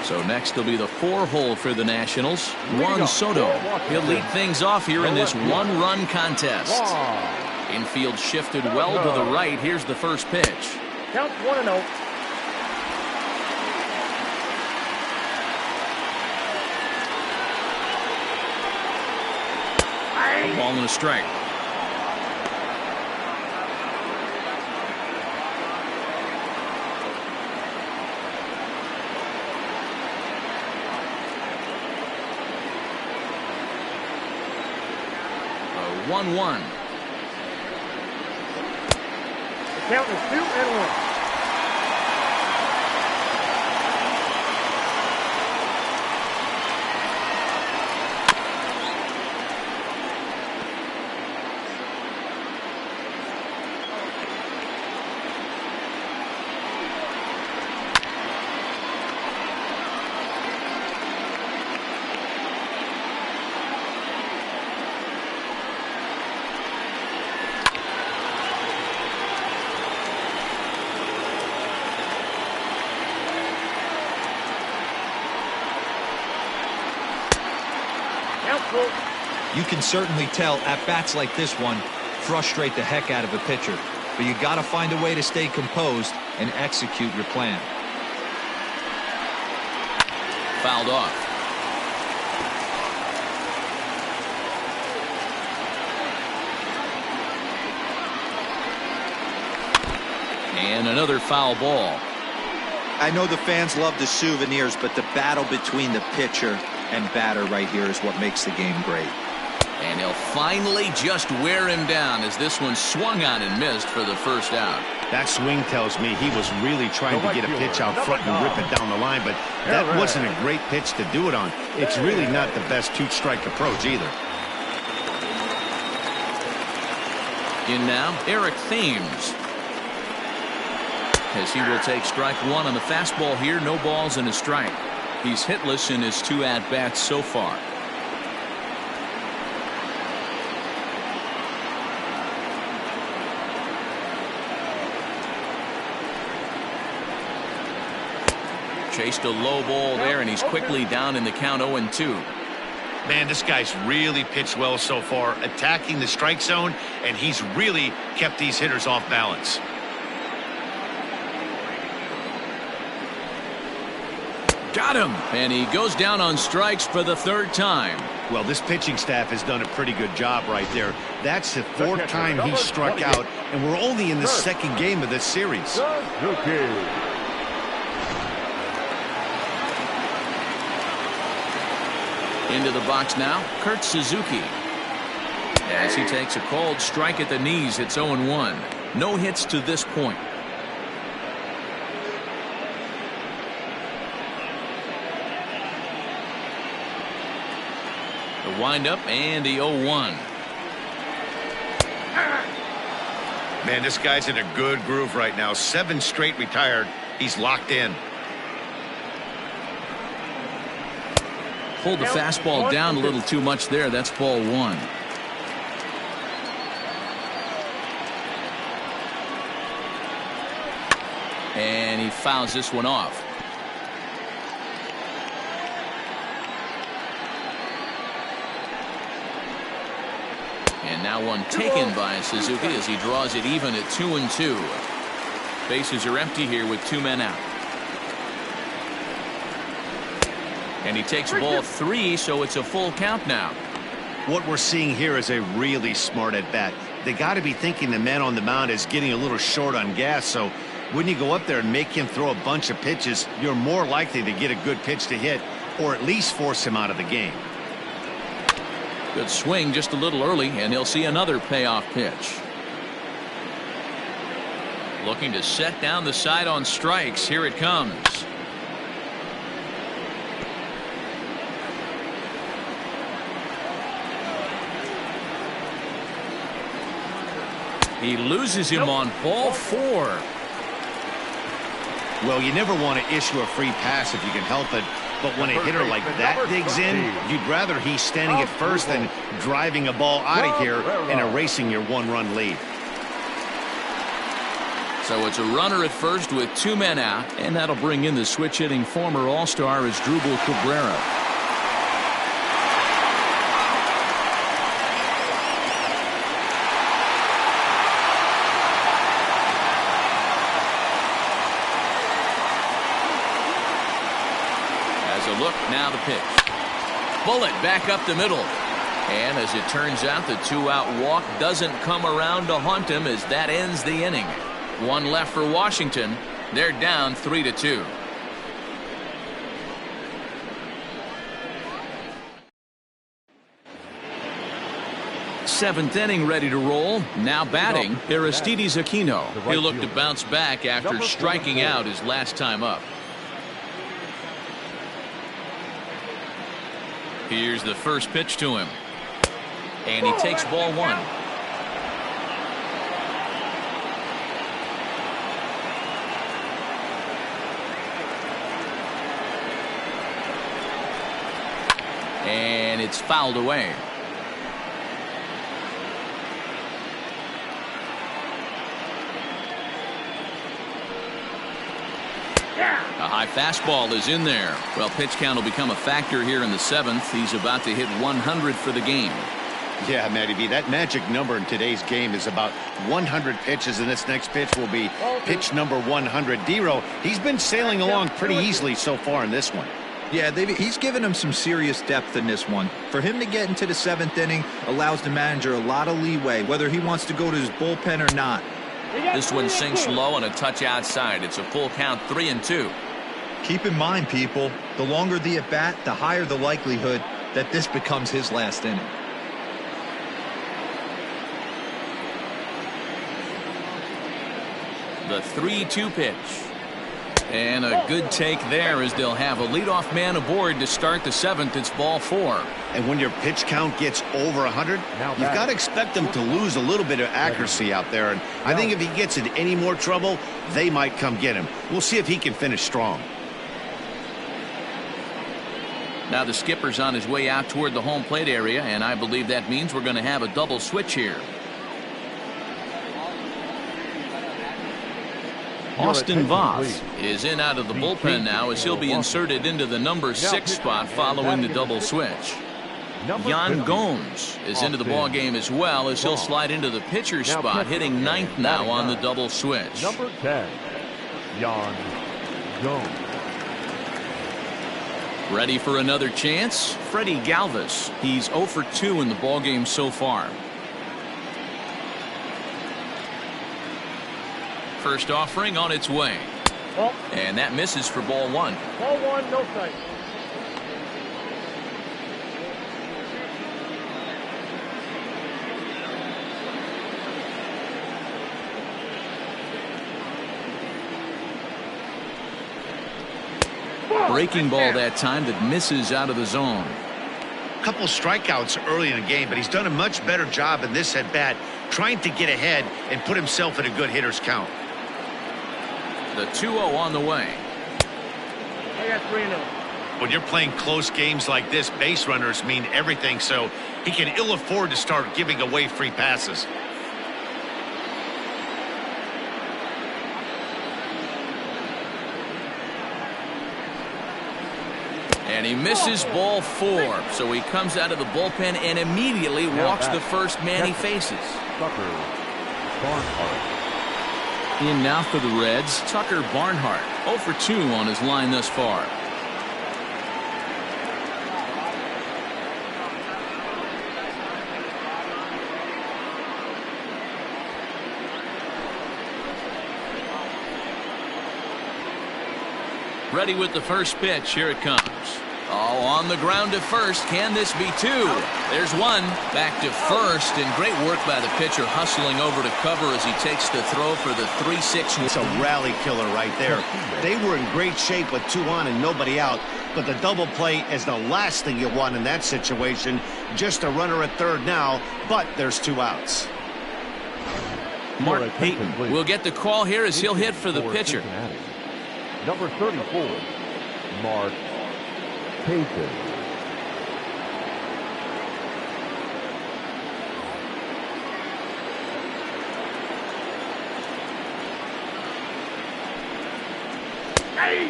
So next will be the 4-hole for the Nationals. Juan Soto. He'll lead things off here in this one-run contest. Infield shifted well to the right. Here's the first pitch. Count 1-0. A ball and a strike. A 1-1. The count is 2-1. You can certainly tell at-bats like this one frustrate the heck out of a pitcher, but you got to find a way to stay composed and execute your plan. Fouled off. And another foul ball. I know the fans love the souvenirs, but the battle between the pitcher and batter right here is what makes the game great. And he'll finally just wear him down as this one swung on and missed for the first out. That swing tells me he was really trying to get a pitch out front and rip it down the line, but that wasn't a great pitch to do it on. It's really not the best two-strike approach either. In now, Eric Thames. As he will take strike one on the fastball here, no balls and a strike. He's hitless in his 2 at-bats so far. Chased a low ball there, and he's quickly down in the count 0-2. Man, this guy's really pitched well so far, attacking the strike zone, and he's really kept these hitters off balance. Got him, and he goes down on strikes for the 3rd time. Well, this pitching staff has done a pretty good job right there. That's the 4th time he struck out, and we're only in the 2nd game of this series. Into the box now, Kurt Suzuki. As he takes a cold strike at the knees, it's 0-1. No hits to this point. The windup and the 0-1. Man, this guy's in a good groove right now. 7 straight retired. He's locked in. Pulled the fastball down a little too much there. That's ball 1. And he fouls this one off. And now one taken by Suzuki as he draws it even at 2-2. Bases are empty here with 2 men out. And he takes ball 3, so it's a full count now. What we're seeing here is a really smart at bat. They got to be thinking the man on the mound is getting a little short on gas, so when you go up there and make him throw a bunch of pitches, you're more likely to get a good pitch to hit or at least force him out of the game. Good swing just a little early, and he'll see another payoff pitch. Looking to set down the side on strikes. Here it comes. He loses him on ball 4. Well, you never want to issue a free pass if you can help it. But when a hitter like that digs in, you'd rather he's standing at first than driving a ball out of here and erasing your one-run lead. So it's a runner at first with 2 men out, and that'll bring in the switch-hitting former All-Star Asdrubal Cabrera. Look, now the pitch. Bullet back up the middle. And as it turns out, the 2-out walk doesn't come around to haunt him as that ends the inning. 1 left for Washington. They're down 3-2. Seventh inning ready to roll. Now batting, Aristides Aquino. He'll look to bounce back after striking out his last time up. Here's the first pitch to him. And he takes ball 1. And it's fouled away. A high fastball is in there. Well, pitch count will become a factor here in the 7th. He's about to hit 100 for the game. Yeah, Matty B, that magic number in today's game is about 100 pitches, and this next pitch will be pitch number 100. Dero, he's been sailing along pretty easily so far in this one. Yeah, he's given him some serious depth in this one. For him to get into the 7th inning allows the manager a lot of leeway, whether he wants to go to his bullpen or not. This one sinks low and a touch outside. It's a full count, 3-2. Keep in mind, people, the longer the at-bat, the higher the likelihood that this becomes his last inning. The 3-2 pitch. And a good take there as they'll have a leadoff man aboard to start the 7th. It's ball 4. And when your pitch count gets over 100, you've got to expect them to lose a little bit of accuracy out there. And I think if he gets in any more trouble, they might come get him. We'll see if he can finish strong. Now the skipper's on his way out toward the home plate area, and I believe that means we're going to have a double switch here. Austin Voth is in out of the bullpen now as he'll be inserted into the number 6 spot following the double switch. Yan Gomes is into the ball game as well as he'll slide into the pitcher spot, hitting 9th now on the double switch. Number 10, Yan Gomes. Ready for another chance? Freddie Galvis. He's 0 for 2 in the ball game so far. First offering on its way. And that misses for ball 1. Ball 1, no strike. Breaking ball that time that misses out of the zone. A couple strikeouts early in the game, but he's done a much better job in this at bat trying to get ahead and put himself in a good hitter's count. The 2-0 on the way. I got 3-0. When you're playing close games like this, base runners mean everything, so he can ill afford to start giving away free passes. And he misses ball 4, so he comes out of the bullpen and immediately walks the first man he faces. Tucker Barnhart. In now for the Reds, Tucker Barnhart, 0 for 2 on his line thus far. Ready with the first pitch. Here it comes. Oh, on the ground to first. Can this be 2? There's 1. Back to first, and great work by the pitcher hustling over to cover as he takes the throw for the 3-6. It's a rally killer right there. They were in great shape with 2 on and nobody out, but the double play is the last thing you want in that situation. Just a runner at third now, but there's 2 outs. Mark Payton will get the call here as he'll hit for the pitcher. Number 34, Mark Payton.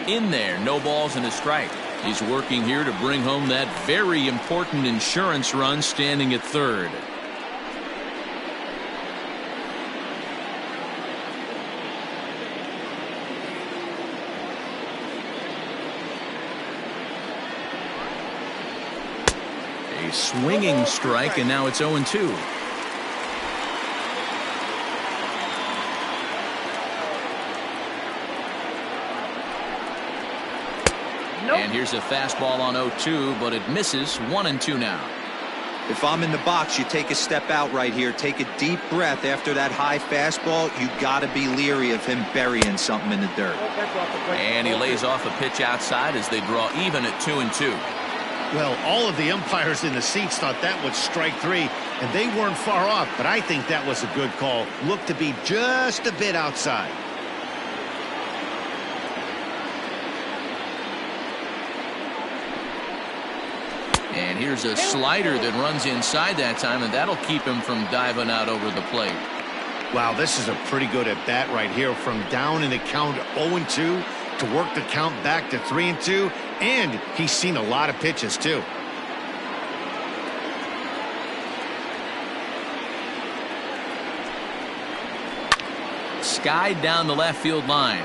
In there, no balls and a strike. He's working here to bring home that very important insurance run, standing at third. A swinging strike, and now it's 0-2. And here's a fastball on 0-2, but it misses. 1-2 now. If I'm in the box, you take a step out right here. Take a deep breath after that high fastball. You got to be leery of him burying something in the dirt. And he lays off a pitch outside as they draw even at 2-2. Well, all of the umpires in the seats thought that was strike three, and they weren't far off, but I think that was a good call. Looked to be just a bit outside. And here's a slider that runs inside that time, and that'll keep him from diving out over the plate. Wow, this is a pretty good at bat right here. From down in the count 0-2 to work the count back to 3-2, and he's seen a lot of pitches too. Skied down the left field line.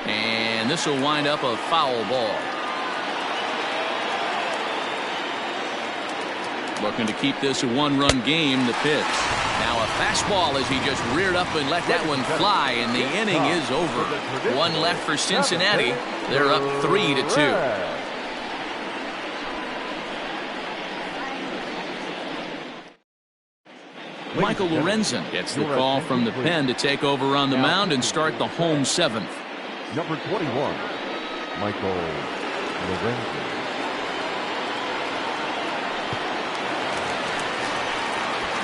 And this will wind up a foul ball. Looking to keep this a one-run game. The pitch. Now a fastball as he just reared up and let that one fly, and the inning is over. One left for Cincinnati. They're up 3-2. Michael Lorenzen gets the call from the pen to take over on the mound and start the home seventh. Number 21, Michael Lorenzen.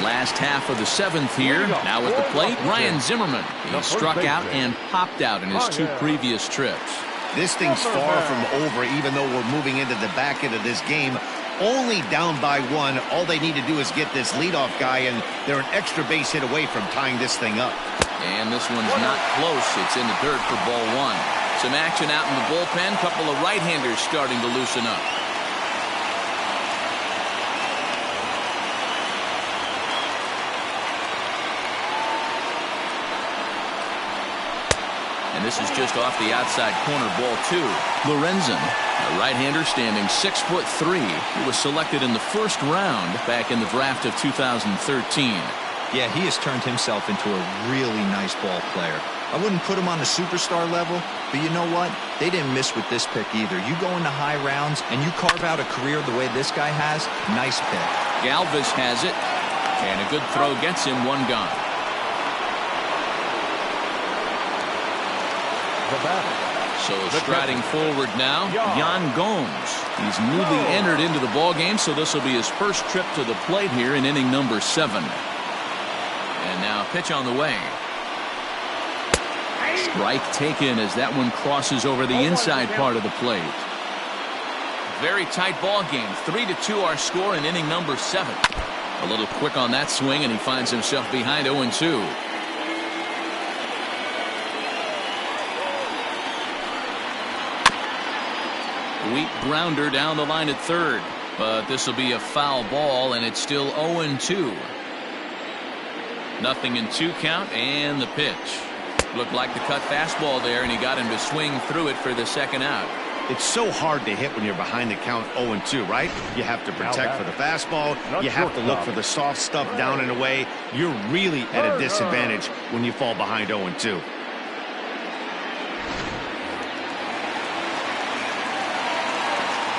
Last half of the seventh here. Now at the plate, Ryan Zimmerman. He struck out and popped out in his two previous trips. This thing's far from over, even though we're moving into the back end of this game. Only down by one. All they need to do is get this leadoff guy, and they're an extra base hit away from tying this thing up. And this one's not close. It's in the dirt for ball one. Some action out in the bullpen. Couple of right-handers starting to loosen up. And this is just off the outside corner, ball two. Lorenzen, a right-hander standing 6'3". He was selected in the first round back in the draft of 2013. Yeah, he has turned himself into a really nice ball player. I wouldn't put him on the superstar level, but you know what? They didn't miss with this pick either. You go into high rounds and you carve out a career the way this guy has, nice pick. Galvis has it, and a good throw gets him one gone. So striding forward now, Yan Gomes. He's newly entered into the ballgame, so this will be his first trip to the plate here in inning number 7. And now a pitch on the way. Strike taken as that one crosses over the inside part of the plate. Very tight ball game. 3-2 our score in inning number 7. A little quick on that swing, and he finds himself behind 0-2. Weak grounder down the line at third, but this will be a foul ball, and it's still 0-2. Nothing in 2 count, and the pitch. Looked like the cut fastball there, and he got him to swing through it for the second out. It's so hard to hit when you're behind the count 0-2, right? You have to protect for the fastball. You have to look for the soft stuff down and away. You're really at a disadvantage when you fall behind 0-2.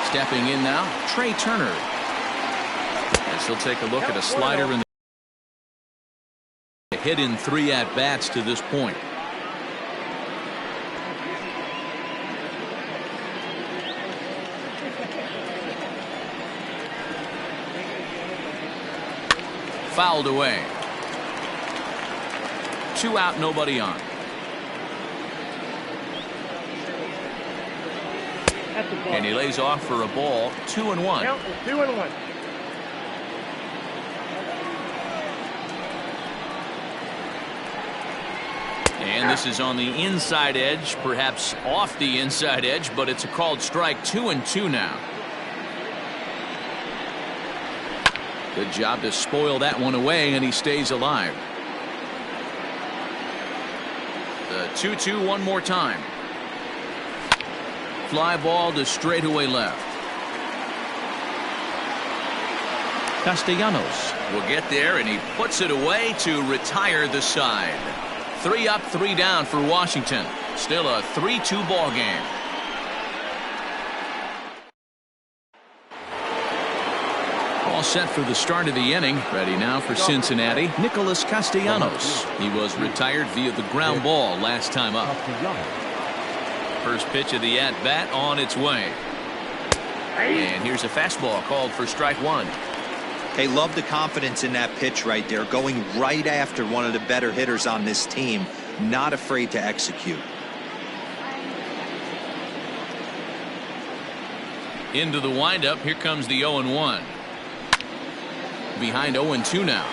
Stepping in now, Trey Turner. As he'll take a look at a slider in the hit in 3 at-bats to this point. Fouled away. 2 out, nobody on. And he lays off for a ball, 2-1. Count is 2-1. And this is on the inside edge, perhaps off the inside edge, but it's a called strike. 2-2 now. Good job to spoil that one away, and he stays alive. The 2-2 one more time. Fly ball to straightaway left. Castellanos will get there, and he puts it away to retire the side. 3 up, 3 down for Washington. Still a 3-2 ball game. All set for the start of the inning. Ready now for Cincinnati. Nicholas Castellanos. He was retired via the ground ball last time up. First pitch of the at-bat on its way. And here's a fastball called for strike 1. Hey, love the confidence in that pitch right there. Going right after one of the better hitters on this team. Not afraid to execute. Into the windup. Here comes the 0-1. Behind 0-2 now.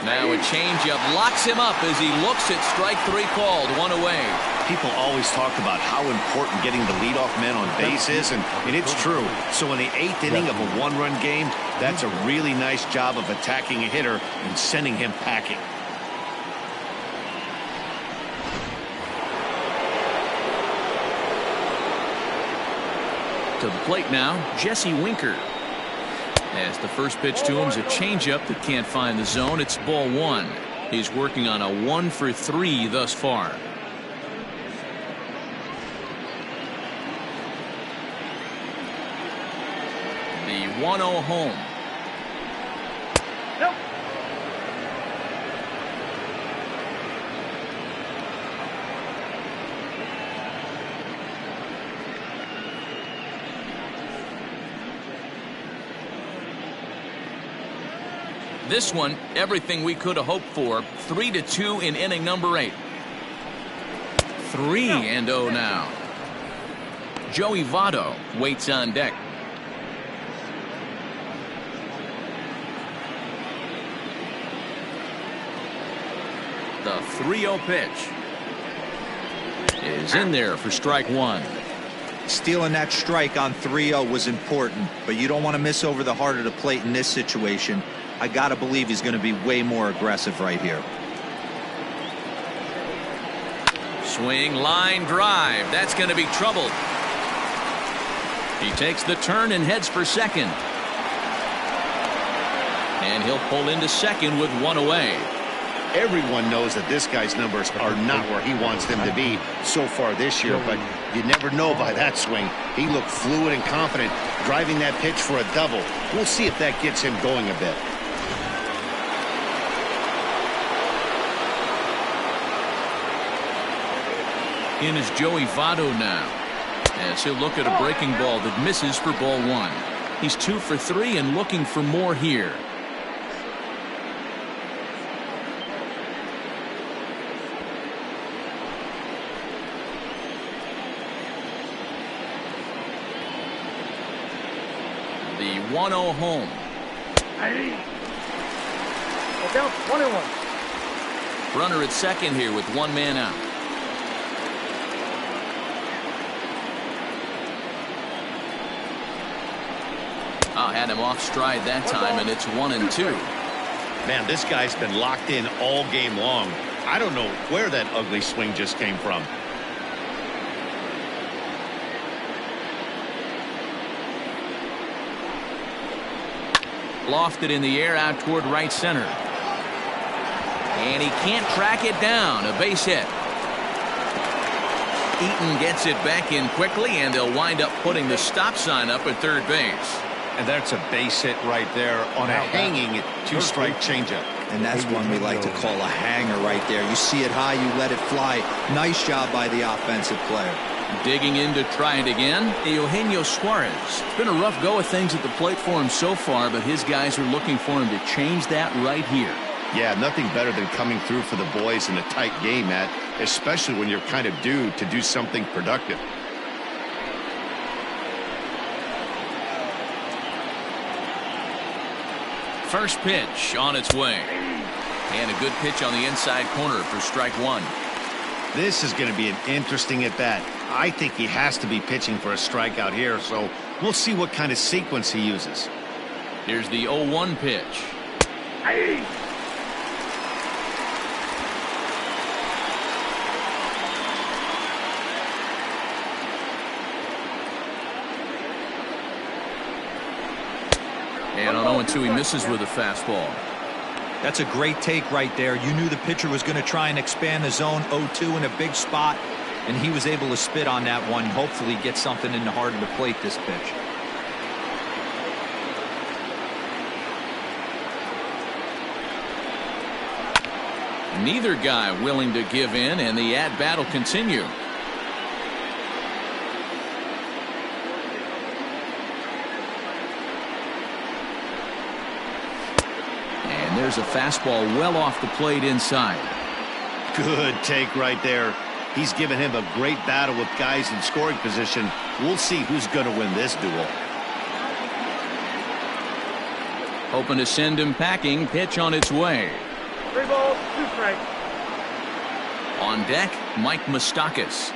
Now a changeup locks him up as he looks at strike 3 called. 1 away. People always talk about how important getting the leadoff man on base is, and it's true. So in the 8th inning of a 1-run game, that's a really nice job of attacking a hitter and sending him packing. To the plate now, Jesse Winker. As the first pitch to him is a changeup that can't find the zone. It's ball 1. He's working on a 1-for-3 thus far. The 1-0 home. Nope. This one, everything we could have hoped for. 3-2 in inning number 8. 3-0 now. Joey Votto waits on deck. The 3-0 pitch is in there for strike 1. Stealing that strike on 3-0 was important, but you don't want to miss over the heart of the plate in this situation. I gotta believe he's going to be way more aggressive right here. Swing, line drive. That's going to be trouble. He takes the turn and heads for second. And he'll pull into second with 1 away. Everyone knows that this guy's numbers are not where he wants them to be so far this year, but you never know by that swing. He looked fluid and confident, driving that pitch for a double. We'll see if that gets him going a bit. In is Joey Votto now, as he'll look at a breaking ball that misses for ball 1. He's 2 for 3 and looking for more here. The 1-0 home. Look out, 1-1. Runner at second here with 1 man out. Had him off stride that time, and it's 1-2. Man, this guy's been locked in all game long. I don't know where that ugly swing just came from. Lofted in the air out toward right center. And he can't track it down. A base hit. Eaton gets it back in quickly, and they'll wind up putting the stop sign up at third base. And that's a base hit right there on a hanging 2-strike changeup. And that's one we like to call a hanger right there. You see it high, you let it fly. Nice job by the offensive player. Digging in to try it again, Eugenio Suarez. It's been a rough go of things at the plate for him so far, but his guys are looking for him to change that right here. Yeah, nothing better than coming through for the boys in a tight game, Matt, especially when you're kind of due to do something productive. First pitch on its way. And a good pitch on the inside corner for strike one. This is going to be an interesting at-bat. I think he has to be pitching for a strikeout here, so we'll see what kind of sequence he uses. Here's the 0-1 pitch. And on 0-2, he misses with a fastball. That's a great take right there. You knew the pitcher was going to try and expand the zone 0-2 in a big spot, and he was able to spit on that one. Hopefully get something in the heart of the plate this pitch. Neither guy willing to give in, and the at-bat will continue. There's a fastball well off the plate inside. Good take right there. He's given him a great battle with guys in scoring position. We'll see who's going to win this duel. Hoping to send him packing. Pitch on its way. 3 balls, 2 strikes. On deck, Mike Moustakas.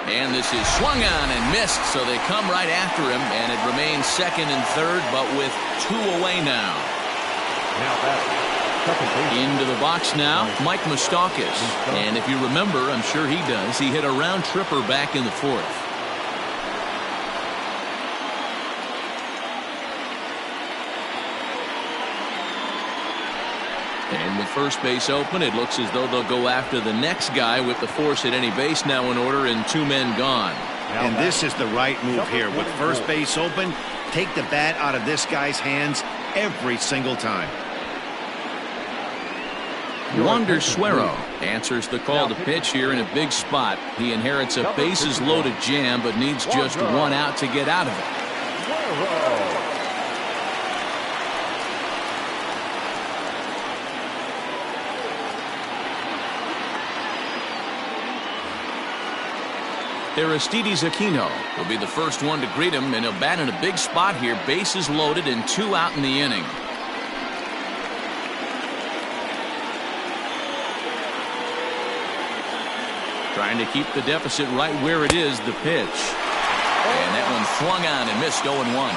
And this is swung on and missed, so they come right after him, and it remains second and third, but with 2 away now. Into the box now, Mike Moustakas. And if you remember, I'm sure he does, he hit a round tripper back in the 4th. And with first base open, it looks as though they'll go after the next guy with the force at any base now in order and 2 men gone. And this is the right move here. With first base open, take the bat out of this guy's hands every single time. Wander Suero answers the call to pitch here in a big spot. He inherits a bases loaded jam, but needs just 1 out to get out of it. Aristides Aquino will be the first one to greet him, and he'll bat in a big spot here. Bases loaded and 2 out in the inning. Trying to keep the deficit right where it is, the pitch. And that one flung on and missed 0-1.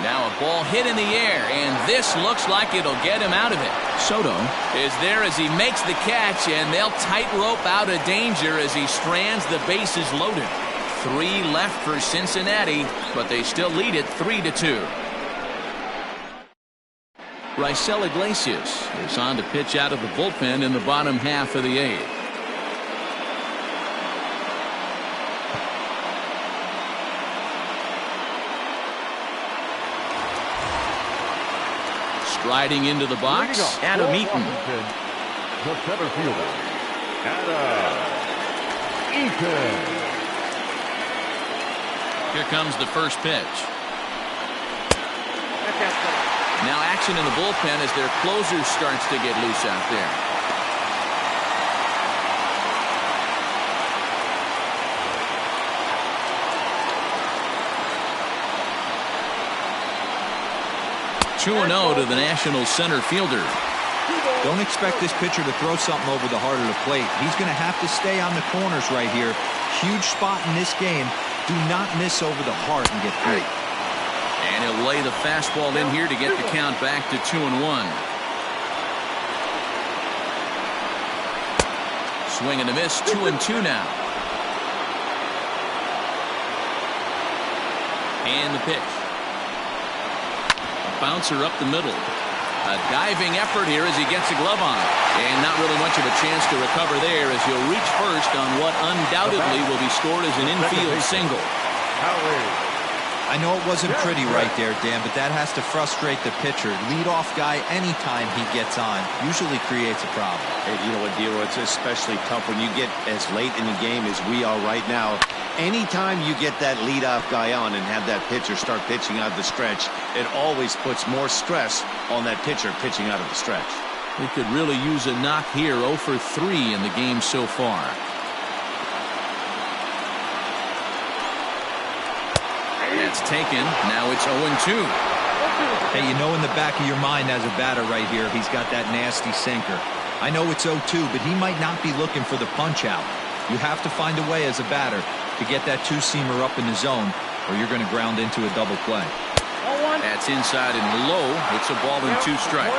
Now a ball hit in the air, and this looks like it'll get him out of it. Soto is there as he makes the catch, and they'll tightrope out of danger as he strands the bases loaded. 3 left for Cincinnati, but they still lead it 3-2. Raisel Iglesias is on to pitch out of the bullpen in the bottom half of the 8th. Riding into the box, Adam Eaton. The center fielder, Adam Eaton. Here comes the first pitch. Now action in the bullpen as their closer starts to get loose out there. 2-0 to the Nationals center fielder. Don't expect this pitcher to throw something over the heart of the plate. He's going to have to stay on the corners right here. Huge spot in this game. Do not miss over the heart and get free. And he'll lay the fastball in here to get the count back to 2-1. Swing and a miss, 2-2 now. And the pitch. A bouncer up the middle. A diving effort here as he gets a glove on it. And not really much of a chance to recover there as he'll reach first on what undoubtedly will be scored as an infield single. I know it wasn't pretty right there, Dan, but that has to frustrate the pitcher. Leadoff guy, anytime he gets on, usually creates a problem. Hey, you know what, D'Lo, it's especially tough when you get as late in the game as we are right now. Anytime you get that leadoff guy on and have that pitcher start pitching out of the stretch, it always puts more stress on that pitcher pitching out of the stretch. He could really use a knock here. 0 for 3 in the game so far. That's taken. Now it's 0-2. Hey, you know in the back of your mind as a batter right here, he's got that nasty sinker. I know it's 0-2, but he might not be looking for the punch out. You have to find a way as a batter to get that two-seamer up in the zone, or you're going to ground into a double play. That's inside and low. It's a ball and 2 strikes.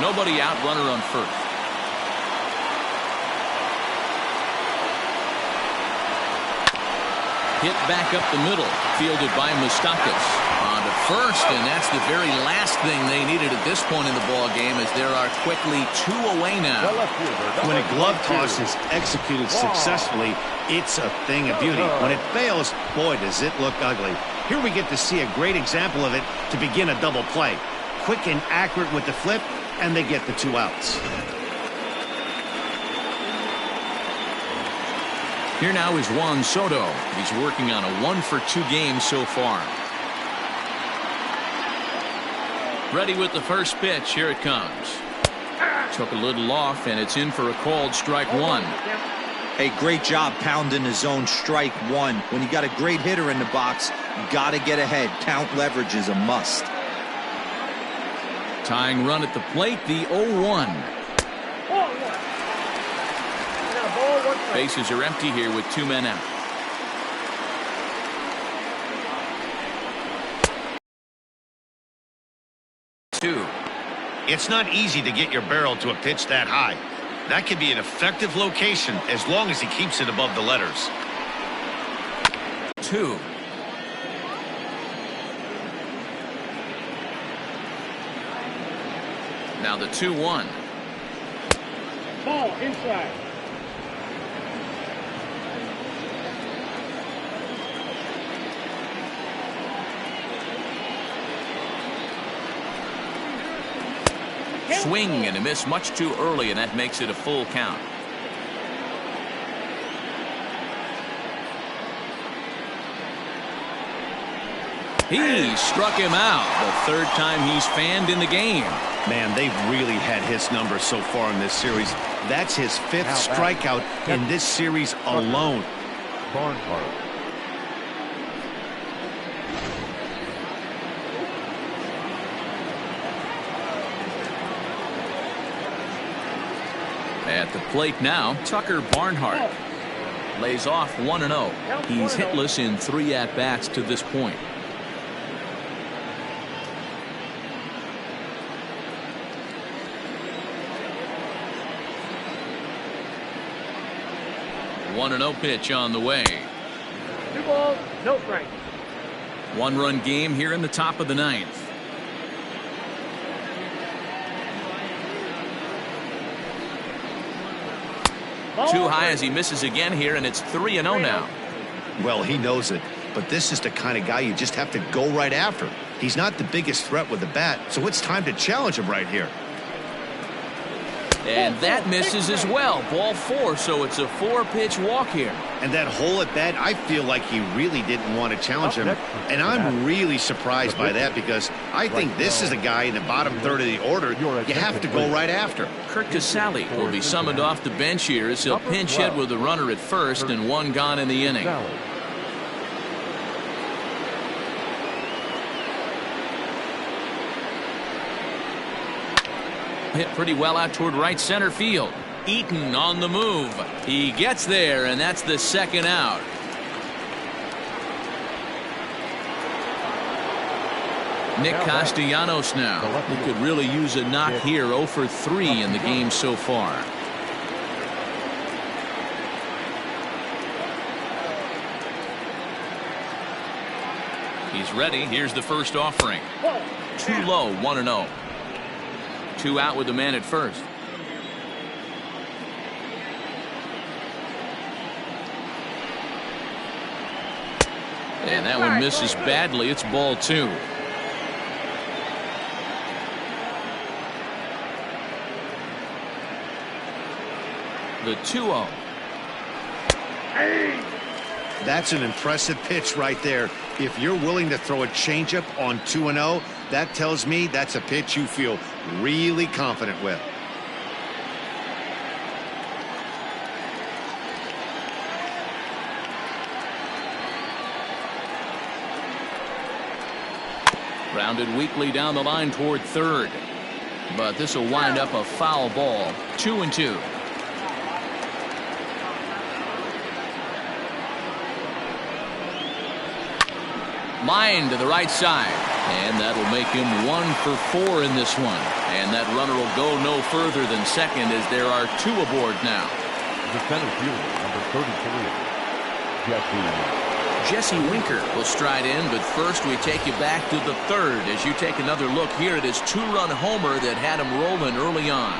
Nobody out, runner on first. Hit back up the middle, fielded by Moustakas. On to first, and that's the very last thing they needed at this point in the ball game, as there are quickly 2 away now. When a glove toss is executed successfully, it's a thing of beauty. When it fails, boy, does it look ugly. Here we get to see a great example of it to begin a double play. Quick and accurate with the flip, and they get the 2 outs. Here now is Juan Soto. He's working on a 1 for 2 game so far. Ready with the first pitch. Here it comes. Took a little off, and it's in for a called strike 1. Hey, great job pounding the zone. Strike 1. When you got a great hitter in the box, you got to get ahead. Count leverage is a must. Tying run at the plate, the 0-1. Bases are empty here with 2 men out. It's not easy to get your barrel to a pitch that high. That can be an effective location as long as he keeps it above the letters. 2. Now the 2-1. Ball inside. Swing and a miss much too early, and that makes it a full count. He struck him out. The 3rd time he's fanned in the game. Man, they've really had his number so far in this series. That's his 5th strikeout in this series alone. Barnhart. At the plate now, Tucker Barnhart lays off 1-0. He's hitless in 3 at-bats to this point. One 1-0 pitch on the way. 2 balls, no strikes. 1-run game here in the top of the 9th. Too high as he misses again here, and it's 3-0 now. Well, he knows it, but this is the kind of guy you just have to go right after. He's not the biggest threat with the bat, so it's time to challenge him right here. And that misses as well. Ball 4, so it's a 4-pitch walk here. And that hole at bat, I feel like he really didn't want to challenge him. And I'm really surprised by that, because I think this is a guy in the bottom 3rd of the order you have to go right after. Kurt Castillo will be summoned off the bench here as he'll pinch hit with a runner at first and 1 gone in the inning. Hit pretty well out toward right center field. Eaton on the move. He gets there, and that's the 2nd out. Nick Castellanos now. He could really use a knock here. 0 for 3 in the game so far. He's ready. Here's the first offering. Too low, 1-0. 2 out with the man at first. And that one misses badly. It's ball 2. The 2-0. That's an impressive pitch right there. If you're willing to throw a changeup on 2-0, that tells me that's a pitch you feel really confident with. Grounded weakly down the line toward third. But this will wind up a foul ball. 2-2. Line to the right side. And that'll make him 1 for 4 in this one. And that runner will go no further than second as there are 2 aboard now. The center fielder, number 33, Jesse Winker will stride in, but first we take you back to the third as you take another look here at his 2-run homer that had him rolling early on.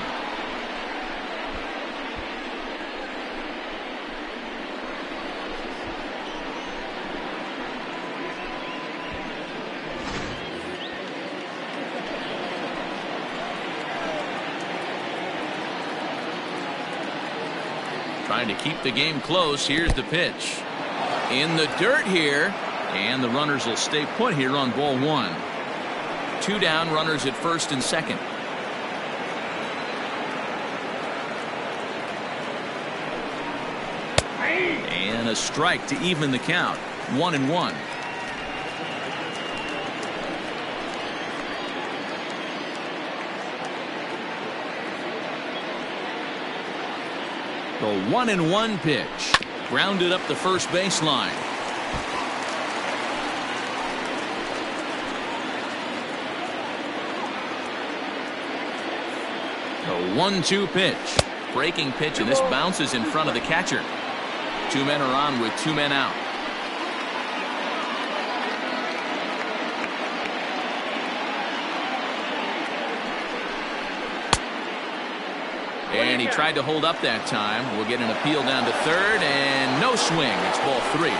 Trying to keep the game close. Here's the pitch. In the dirt here, and the runners will stay put here on ball 1. 2 down, runners at first and second. And a strike to even the count. 1-1. The 1-1 pitch. Grounded up the first baseline. The 1-2 pitch. Breaking pitch, and this bounces in front of the catcher. 2 men are on with 2 men out. And he tried to hold up that time. We'll get an appeal down to third, and no swing. It's ball 3.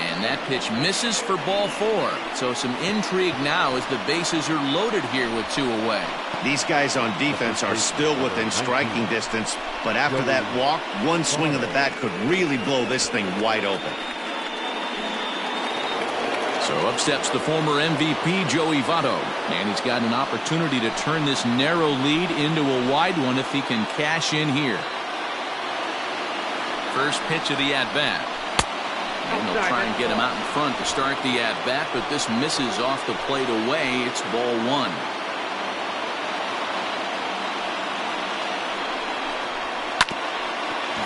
And that pitch misses for ball 4. So some intrigue now as the bases are loaded here with 2 away. These guys on defense are still within striking distance, but after that walk, 1 swing of the bat could really blow this thing wide open. So up steps the former MVP Joey Votto, and he's got an opportunity to turn this narrow lead into a wide one if he can cash in here. First pitch of the at-bat. And they'll try and get him out in front to start the at-bat, but this misses off the plate away. It's ball 1.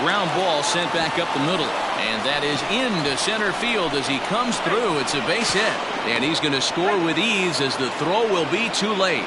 Ground ball sent back up the middle, and that is into center field as he comes through. It's a base hit, and he's going to score with ease as the throw will be too late.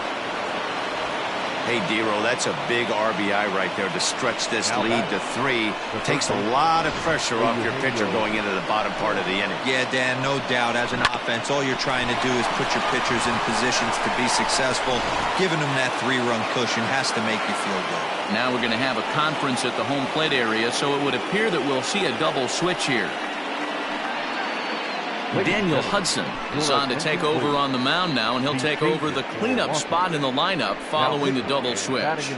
Hey, Dero, that's a big RBI right there to stretch this lead to 3. Takes a lot of pressure off your pitcher going into the bottom part of the inning. Yeah, Dan, no doubt. As an offense, all you're trying to do is put your pitchers in positions to be successful. Giving them that 3-run cushion has to make you feel good. Now we're going to have a conference at the home plate area, so it would appear that we'll see a double switch here. Daniel Hudson is on to take over on the mound now, and he'll take over the cleanup spot in the lineup following the double switch.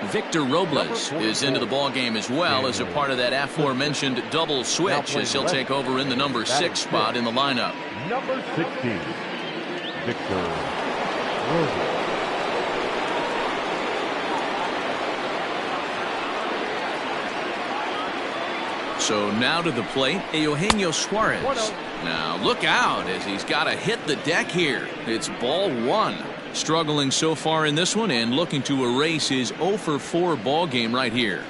Victor Robles is into the ballgame as well as a part of that aforementioned double switch as he'll take over in the number 6 spot in the lineup. Number 16, Victor Robles. So now to the plate, Eugenio Suarez. Now look out as he's got to hit the deck here. It's ball 1. Struggling so far in this one and looking to erase his 0 for 4 ball game right here.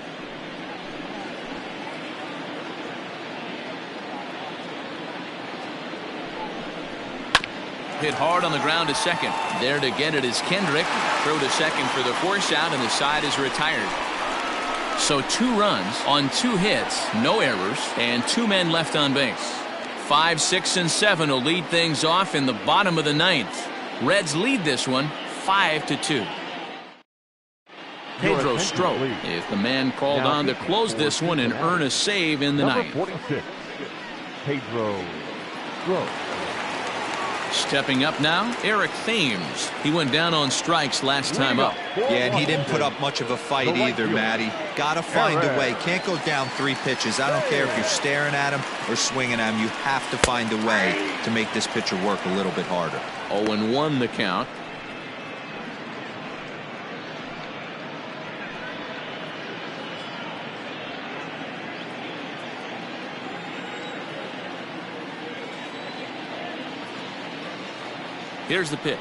Hit hard on the ground to second. There to get it is Kendrick. Throw to second for the force out, and the side is retired. So 2 runs on 2 hits, no errors, and 2 men left on base. 5, 6, and 7 will lead things off in the bottom of the 9th. Reds lead this one 5-2. Pedro Strop is the man called on to close this one and earn a save in the 9th. 46, Pedro Strop. Stepping up now, Eric Thames. He went down on strikes last time up. Yeah, and he didn't put up much of a fight either, Matty. Gotta find a way. Can't go down 3 pitches. I don't care if you're staring at him or swinging at him. You have to find a way to make this pitcher work a little bit harder. 0-1 the count. Here's the pitch.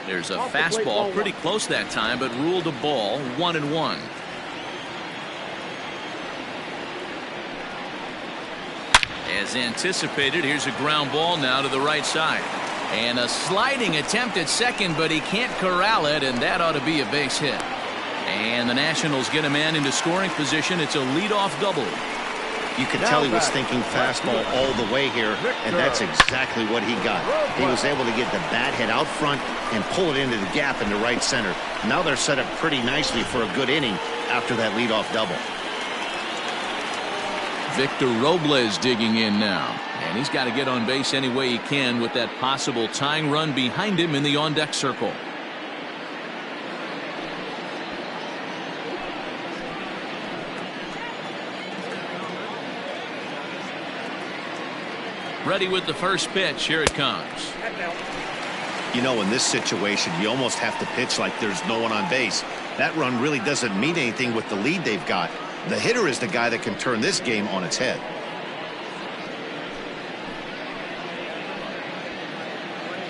There's a fastball pretty close that time, but ruled a ball. 1-1. As anticipated, here's a ground ball now to the right side. And a sliding attempt at second, but he can't corral it, and that ought to be a base hit. And the Nationals get a man into scoring position. It's a leadoff double. You could tell he was thinking fastball all the way here, and that's exactly what he got. He was able to get the bat head out front and pull it into the gap in the right center. Now they're set up pretty nicely for a good inning after that leadoff double. Victor Robles digging in now, and he's got to get on base any way he can with that possible tying run behind him in the on-deck circle. Ready with the first pitch. Here it comes. You know, in this situation, you almost have to pitch like there's no one on base. That run really doesn't mean anything with the lead they've got. The hitter is the guy that can turn this game on its head.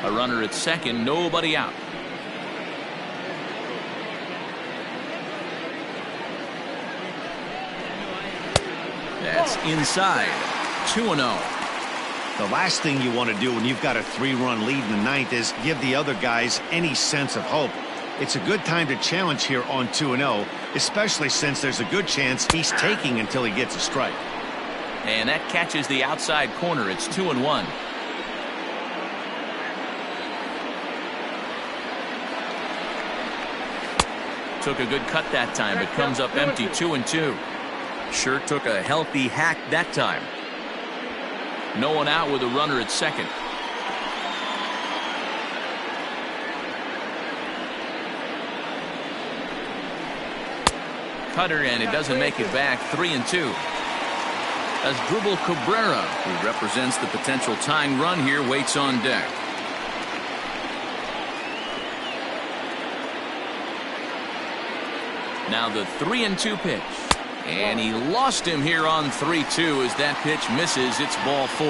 A runner at second, nobody out. That's inside. 2-0. The last thing you want to do when you've got a 3-run lead in the 9th is give the other guys any sense of hope. It's a good time to challenge here on 2-0, especially since there's a good chance he's taking until he gets a strike. And that catches the outside corner. It's 2-1. Took a good cut that time, but comes up empty. 2-2. Sure took a healthy hack that time. No one out with a runner at second. Cutter, and it doesn't make it back. 3-2. Asdrubal Cabrera, who represents the potential tying run here, waits on deck. Now the 3-2 pitch. And he lost him here on 3-2 as that pitch misses. It's ball 4.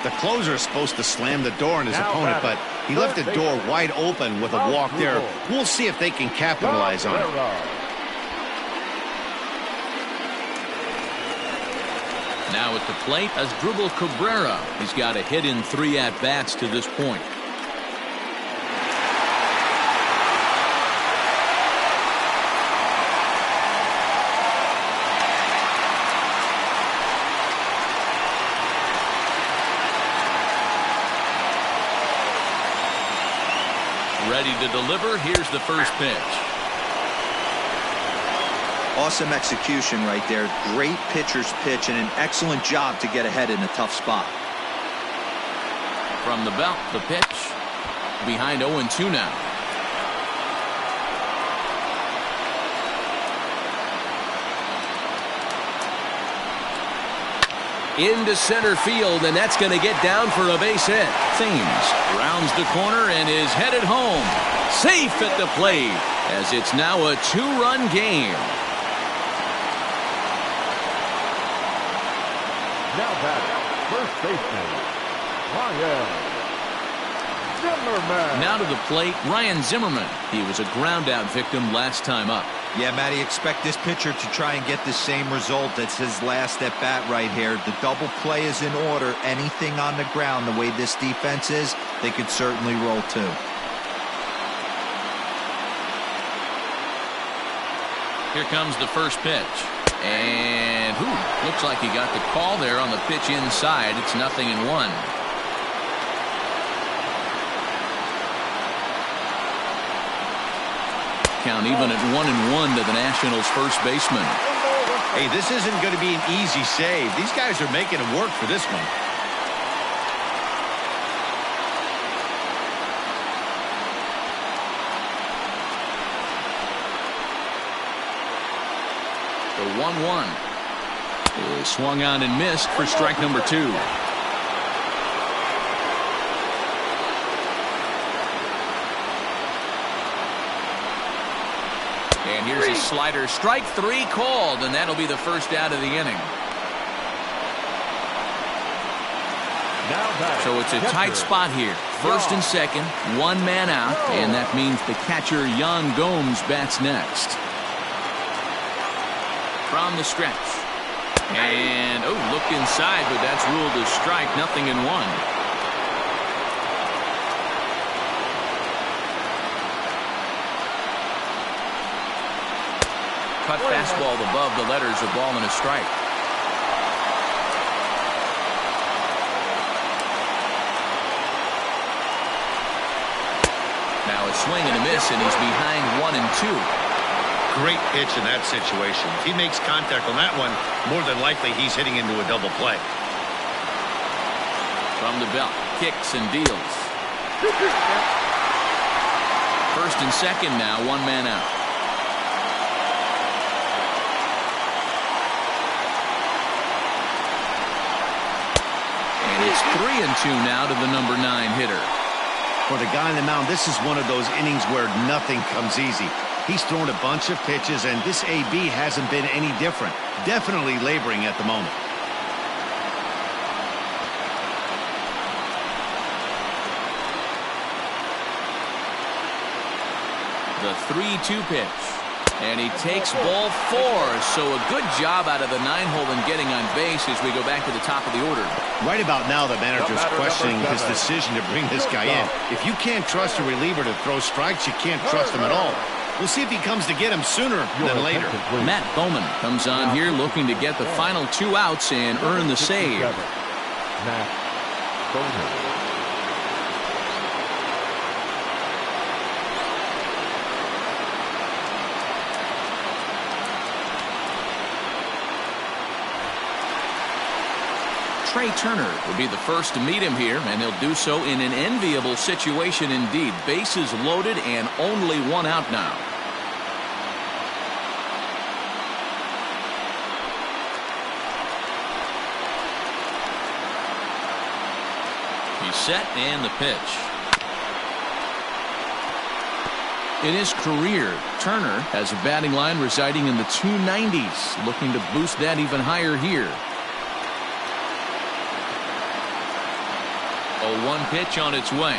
The closer is supposed to slam the door on his opponent, but he left the door wide open with a walk there. We'll see if they can capitalize on it. Now at the plate, Asdrubal Cabrera. He's got a hit in 3 at-bats to this point. Ready to deliver. Here's the first pitch. Awesome execution right there. Great pitcher's pitch and an excellent job to get ahead in a tough spot. From the belt, the pitch. Behind 0-2 now. Into center field, and that's going to get down for a base hit. Thames rounds the corner and is headed home. Safe at the plate, as it's now a 2-run game. Now batting, first baseman, Ryan Zimmerman. Now to the plate, Ryan Zimmerman. He was a ground-out victim last time up. Yeah, Matty, expect this pitcher to try and get the same result as his last at-bat right here. The double play is in order. Anything on the ground, the way this defense is, they could certainly roll too. Here comes the first pitch. And looks like he got the call there on the pitch inside. It's 0-1. Count even at 1-1 to the Nationals first baseman. Hey, this isn't going to be an easy save. These guys are making it work for this one. The 1-1 is swung on and missed for strike number 2. And here's a slider. Strike 3 called, and that'll be the first out of the inning. So it's a tight spot here. First and second, one man out, and that means the catcher Yan Gomes bats next. From the stretch. And, look inside, but that's ruled a strike, 0-1. Cut fastball above the letters, a ball and a strike. Now a swing and a miss, and he's behind 1-2. Great pitch in that situation. If he makes contact on that one, more than likely he's hitting into a double play. From the belt, kicks and deals. First and second now, one man out. And it's 3-2 now to the number 9 hitter. For the guy on the mound, this is one of those innings where nothing comes easy. He's thrown a bunch of pitches, and this AB hasn't been any different. Definitely laboring at the moment. The 3-2 pitch. And he takes ball 4. So a good job out of the 9-hole in getting on base as we go back to the top of the order. Right about now, the manager's questioning his decision to bring this guy in. If you can't trust a reliever to throw strikes, you can't trust him at all. We'll see if he comes to get him sooner than later. Matt Bowman comes on here looking to get the final 2 outs and earn the save. Matt Bowman. Trey Turner will be the first to meet him here, and he'll do so in an enviable situation indeed. Bases loaded and only 1 out now. He's set, and the pitch. In his career, Turner has a batting line residing in the 290s, looking to boost that even higher here. 0-1 pitch on its way.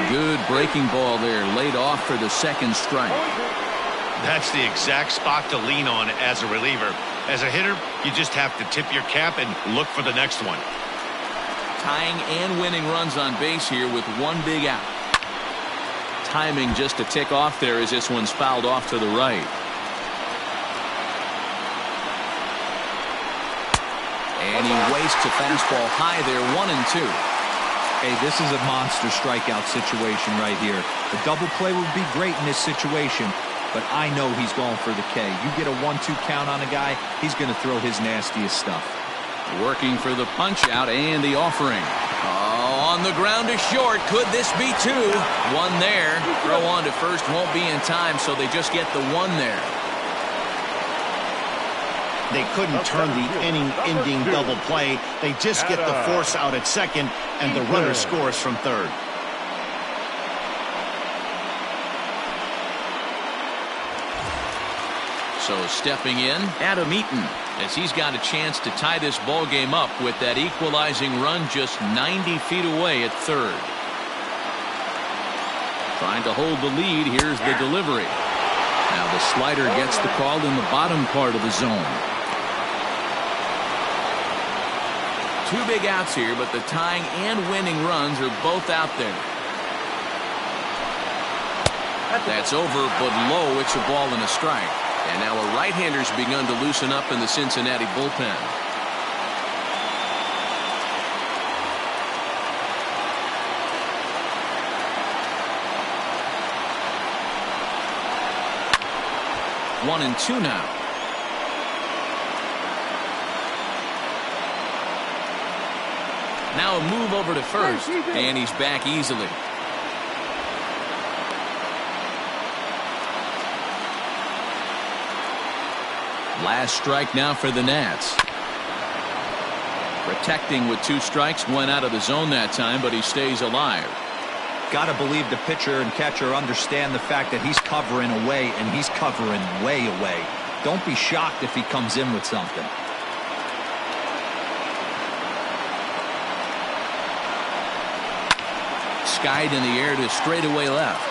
Good breaking ball there, laid off for the second strike. That's the exact spot to lean on as a reliever. As a hitter, you just have to tip your cap and look for the next one. Tying and winning runs on base here with 1 big out. Timing just a tick off there as this one's fouled off to the right. And he wastes a fastball high there, 1-2. Hey, this is a monster strikeout situation right here. A double play would be great in this situation, but I know he's going for the K. You get a 1-2 count on a guy, he's going to throw his nastiest stuff. Working for the punch out and the offering. Oh, on the ground to short. Could this be 2? 1 there. Throw on to first won't be in time, so they just get the 1 there. They couldn't turn the inning-ending double play. They just get the force out at second, and the runner scores from third. So stepping in, Adam Eaton, as he's got a chance to tie this ball game up with that equalizing run just 90 feet away at third. Trying to hold the lead. Here's the delivery. Now the slider gets the call in the bottom part of the zone. 2 big outs here, but the tying and winning runs are both out there. That's over, but low. It's a ball and a strike. And now a right-hander's begun to loosen up in the Cincinnati bullpen. One and two now. Now a move over to first, and he's back easily. Last strike now for the Nats. Protecting with 2 strikes, went out of the zone that time, but he stays alive. Got to believe the pitcher and catcher understand the fact that he's covering away, and he's covering way away. Don't be shocked if he comes in with something. Skied in the air to straightaway left.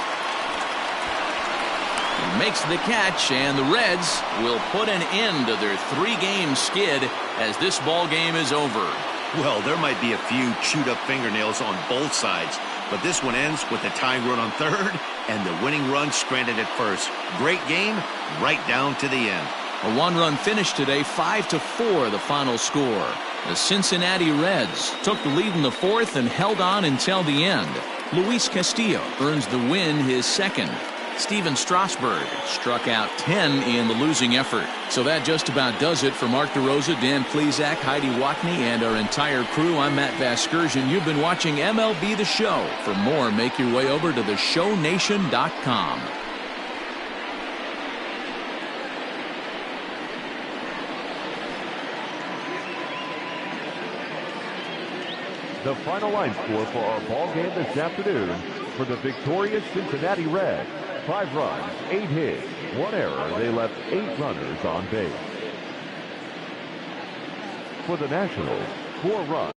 He makes the catch, and the Reds will put an end to their 3-game skid as this ball game is over. Well, there might be a few chewed up fingernails on both sides, but this one ends with a tying run on third and the winning run stranded at first. Great game right down to the end. A 1-run finish today, 5-4 the final score. The Cincinnati Reds took the lead in the 4th and held on until the end. Luis Castillo earns the win, his 2nd. Steven Strasburg struck out 10 in the losing effort. So that just about does it for Mark DeRosa, Dan Plesac, Heidi Watney, and our entire crew. I'm Matt Vasgersian. You've been watching MLB The Show. For more, make your way over to theshownation.com. The final line score for our ball game this afternoon for the victorious Cincinnati Reds. 5 runs, 8 hits, 1 error. They left 8 runners on base. For the Nationals, 4 runs.